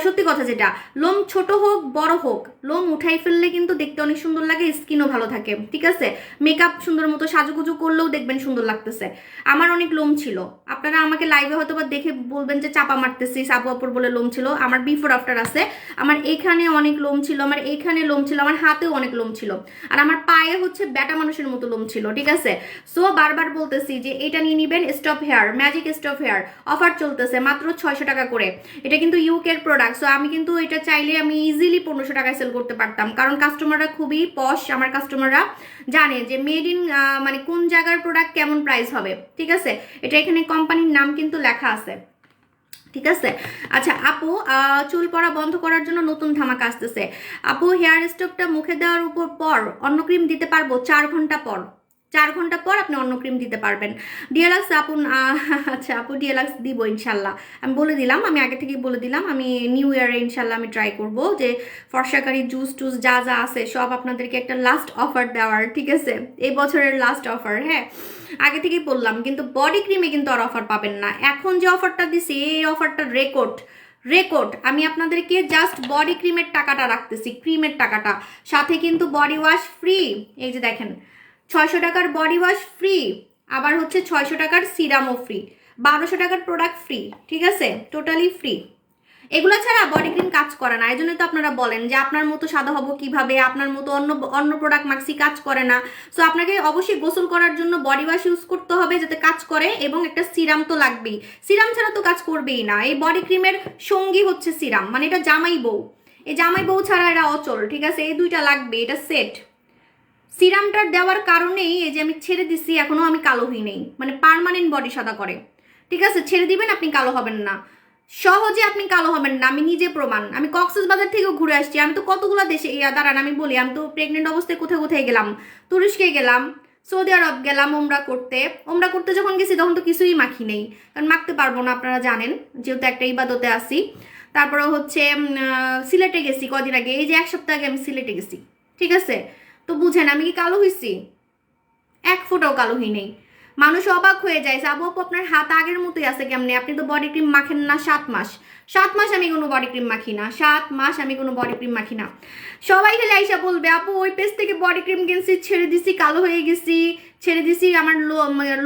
সত্যি কথা যেটা, লোম ছোট হোক বড় হোক, লোম উঠাই ফেললে কিন্তু দেখতে অনেক সুন্দর লাগে, স্কিনও ভালো থাকে, ঠিক আছে? মেকআপ সুন্দর মতো সাজুগুজু করলেও দেখবেন সুন্দর লাগতেছে। আমার অনেক লোম ছিল, আপনারা আমাকে লাইভে হয়তো বা দেখে বলবেন যে চাপা মারতেছি, সাবু আপুর বলে লোম ছিল। আমার বিফোর আফটার আছে, আমার এখানে অনেক লোম ছিল, আমার এখানে লোম ছিল, আমার হাতেও অনেক লোম ছিল, আর আমার পায়ে হচ্ছে ব্যাটা মানুষের মতো লোম ছিল, ঠিক আছে? সো বারবার বলতেছি যে এটা নিয়ে নিবেন, stop hair, magic stop hair, offer চলতেছে মাত্র 600 টাকা করে। এটা কিন্তু ইউকের প্রোডাক্ট, সো আমি কিন্তু এটা চাইলে আমি ইজিলি 1500 টাকায় সেল করতে পারতাম, কারণ কাস্টমাররা খুবই পশ, আমার কাস্টমাররা জানে যে মেড ইন, মানে কোন জায়গার প্রোডাক্ট কেমন প্রাইস হবে, ঠিক আছে? এটা এখানে কোম্পানির নাম কিন্তু লেখা আছে, ঠিক আছে? আচ্ছা আপু, চুল পড়া বন্ধ করার জন্য নতুন ধামাকা আসতেছে। আপু হেয়ার স্টোভটা মুখে দেওয়ার উপর পর অন্য ক্রিম দিতে পারবো 4 ঘন্টা পর, 4 ঘন্টা পর আপনি অন্য ক্রিম দিতে পারবেন। ডিএলক্স আপু, আচ্ছা আপু ডিএলক্স দিব ইনশাল্লাহ, আমি বলে দিলাম, আমি আগে থেকেই বলে দিলাম, আমি নিউ ইয়ারে ইনশাল্লাহ আমি ট্রাই করব যে ফর্সাকারি জুস টুস যা যা আছে সব আপনাদেরকে একটা লাস্ট অফার দেওয়ার, ঠিক আছে? এই বছরের লাস্ট অফার, হ্যাঁ আগে থেকেই বললাম। কিন্তু বডি ক্রিমে কিন্তু আর অফার পাবেন না, এখন যে অফারটা দিছি এই অফারটা রেকর্ড। আমি আপনাদেরকে জাস্ট বডি ক্রিমের টাকাটা রাখতেছি, ক্রিমের টাকাটা, সাথে কিন্তু বডি ওয়াশ ফ্রি। এই যে দেখেন 600 টাকার বডি ওয়াশ ফ্রি, আবার হচ্ছে 600 টাকার সিরামও ফ্রি, 1200 টাকার প্রোডাক্ট ফ্রি, ঠিক আছে? Totally free. এগুলো ছাড়া বডি ক্রিম কাজ করে না, এই জন্য তো আপনারা বলেন যে আপনার মতো সাদা হবো কিভাবে, আপনার মতো অন্য প্রোডাক্ট মাক্সি কাজ করে না। সো আপনাকে অবশ্যই গোসল করার জন্য বডি ওয়াশ ইউজ করতে হবে যাতে কাজ করে, এবং একটা সিরাম তো লাগবেই, সিরাম ছাড়া তো কাজ করবেই না। এই বডি ক্রিমের সঙ্গী হচ্ছে সিরাম, মানে এটা জামাই বউ, এই জামাই বউ ছাড়া এরা অচল, ঠিক আছে? এই দুইটা লাগবে, এটা সেট। সিরামটার দেওয়ার কারণেই এই যে আমি ছেড়ে দিছি, এখনো আমি কালো হই নেই, মানে পার্মানেন্ট বডি সাদা করে, ঠিক আছে? ছেড়ে দিবেন, আপনি কালো হবেন না, সহজে আপনি কালো হবেন না, আমি নিজে প্রমাণ। আমি কক্সবাজার থেকেও ঘুরে আসছি, আমি তো কতগুলো দেশে, দাঁড়ান আমি বলি, আমি তো প্রেগনেন্ট অবস্থায় কোথায় কোথায় গেলাম, তুরস্কে গেলাম, সৌদি আরব গেলাম ওমরা করতে যখন গেছি তখন তো কিছুই মাখি নেই, কারণ মাখতে পারবো না, আপনারা জানেন, যেহেতু একটা ইবাদতে আসি। তারপরে হচ্ছে সিলেটে গেছি কদিন আগে, এই যে 1 সপ্তাহ আগে আমি সিলেটে গেছি, ঠিক আছে? তো বুঝেন আমি কি কালো হইছি? এক ফোঁটাও কালো হই নেই। মানুষ অবাক হয়ে যায়, আপু আপু আপনার হাত আগের মতোই আছে কেমনে, আপনি তো বডি ক্রিম মাখেন না 7 মাস। 7 মাস আমি কোনো বডি ক্রিম মাখি না, 7 মাস আমি কোনো বডি ক্রিম মাখি না। সবাই খালি আইসা বলবে আপু ওই পেজ থেকে বডি ক্রিম কিনছি, ছেড়ে দিছি, কালো হয়ে গেছি, ছেড়ে দিছি, আমার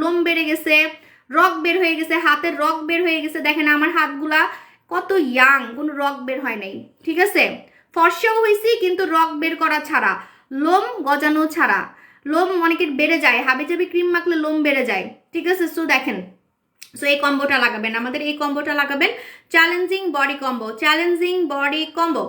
লোম বেড়ে গেছে, রগ বের হয়ে গেছে, হাতের রগ বের হয়ে গেছে। দেখেন আমার হাতগুলা কত ইয়াং, কোনো রগ বের হয় নাই, ঠিক আছে? ফর্সাও হয়েছি কিন্তু রগ বের করা ছাড়া, লোম গজানো ছাড়া। লোম অনেকের বেড়ে যায়, হাবিজাবি ক্রিম মাখলে লোম বেড়ে যায়, ঠিক আছে? সো দেখেন, সো এই কম্বোটা লাগাবেন, আমাদের এই কম্বোটা লাগাবেন, challenging body combo, challenging body combo,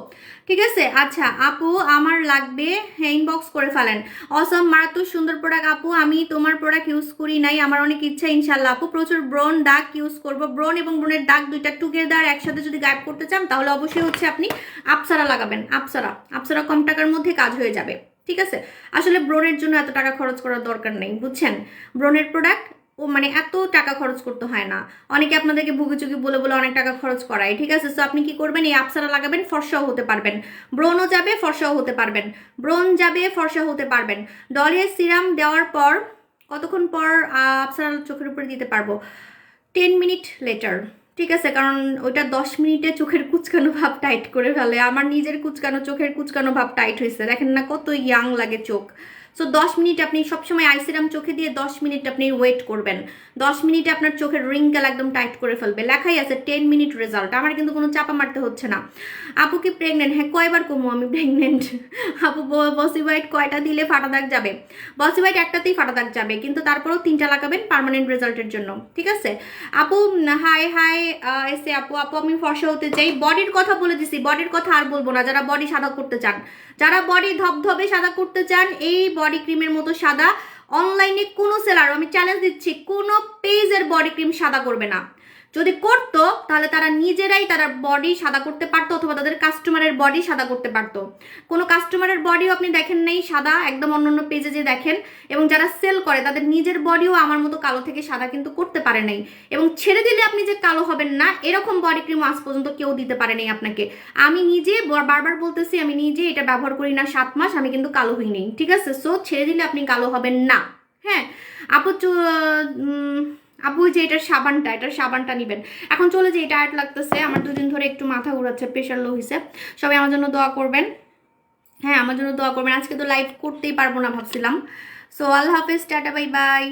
ঠিক আছে? আচ্ছা আপু আমার লাগবে, হ্যাঁ ইনবক্স করে ফেলেন। অসম, মারাত্মক সুন্দর প্রোডাক্ট আপু, আমি তোমার প্রোডাক্ট ইউজ করি নাই, আমার অনেক ইচ্ছা ইনশাল্লাহ আপু। প্রচুর ব্রন দাগ ইউজ করবো, ব্রন এবং ব্রনের দাগ দুইটা টুগেদার একসাথে যদি গায়েব করতে চান তাহলে অবশ্যই হচ্ছে আপনি আপসারা লাগাবেন, আপসারা কম টাকার মধ্যে কাজ হয়ে যাবে, ঠিক আছে? আসলে ব্রনের জন্য এত টাকা খরচ করার দরকার নেই, বুঝছেন? ব্রনের প্রোডাক্ট ও মানে এত টাকা খরচ করতে হয় না, অনেকে আপনাদেরকে ভুগিচুগি বলে বলে অনেক টাকা খরচ করায়, ঠিক আছে? সো আপনি কি করবেন, এই আপসারা লাগাবেন, ফর্সাও হতে পারবেন, ব্রনও যাবে ফর্সাও হতে পারবেন, ব্রন যাবে ফর্সা হতে পারবেন। ডলিয়ার সিরাম দেওয়ার পর কতক্ষণ পর আপসারা চোখের উপরে দিতে পারবো? 10 মিনিট লেটার, ঠিক আছে? কারণ ওইটা 10 মিনিটে চোখের কুচকানো ভাব টাইট করে ফেলে, আমার নিজের চোখের কুচকানো ভাব টাইট হয়েছে, দেখেন না কত ইয়াং লাগে চোখ। সো 10 মিনিট আপনি সবসময় আইসিরাম চোখে দিয়ে 10 মিনিট আপনি ওয়েট করবেন, 10 মিনিটে আপনার চোখের রিঙ্কেল একদম টাইট করে ফেলবে, লেখাই আছে 10 মিনিট রেজাল্ট, আমার কিন্তু কোনো চাপা মারতে হচ্ছে না। আপু কি প্রেগনেন্ট? হ্যাঁ কয়বার কমু আমি প্রেগনেন্ট। আপু বসি হোয়াইট কয়টা দিলে ফাটা দাগ যাবে? বসি হোয়াইট একটাতেই ফাটা দাগ যাবে, কিন্তু তারপরেও 3টা লাগাবেন পার্মানেন্ট রেজাল্টের জন্য, ঠিক আছে? আপু হাই হাই এসে আপু আমি ফর্সা হতে চাই, বডির কথা বলে দিছি, বডির কথা আর বলবো না। যারা বডি সাদা করতে চান, যারা বডি ধবধবে সাদা করতে চান, এই বডি ক্রিমের মতো সাদা অনলাইনে কোনো সেলার, আমি চ্যালেঞ্জ দিচ্ছি, কোনো পেজের বডি ক্রিম সাদা করবে না। যদি করতো তাহলে তারা নিজেরাই তারা বডি সাদা করতে পারতো, অথবা তাদের কাস্টমারের বডি সাদা করতে পারতো। কোনো কাস্টমারের বডিও আপনি দেখেন নেই সাদা, একদম অন্য পেজে যে দেখেন, এবং যারা সেল করে তাদের নিজের বডিও আমার মতো কালো থেকে সাদা কিন্তু করতে পারে নাই, এবং ছেড়ে দিলে আপনি যে কালো হবেন না এরকম বডি ক্রিম আজ পর্যন্ত কেউ দিতে পারে নাই আপনাকে। আমি নিজে বারবার বলতেছি, আমি নিজে এটা ব্যবহার করি না 7 মাস, আমি কিন্তু কালো হই নেই, ঠিক আছে? সো ছেড়ে দিলে আপনি কালো হবেন না। হ্যাঁ আপু আপু যে এটার সাবানটা নিবেন। এখন চলে যে এটা টায়ার্ড লাগতেছে, আমার 2 দিন ধরে একটু মাথা ঘুরাচ্ছে, প্রেশার লো হয়েছে, সবাই আমার জন্য দোয়া করবেন। হ্যাঁ আমার জন্য দোয়া করবেন, আজকে তো লাইভ করতেই পারবো না ভাবছিলাম। সো আল্লাহ হাফেজ, টাটা বাই বাই।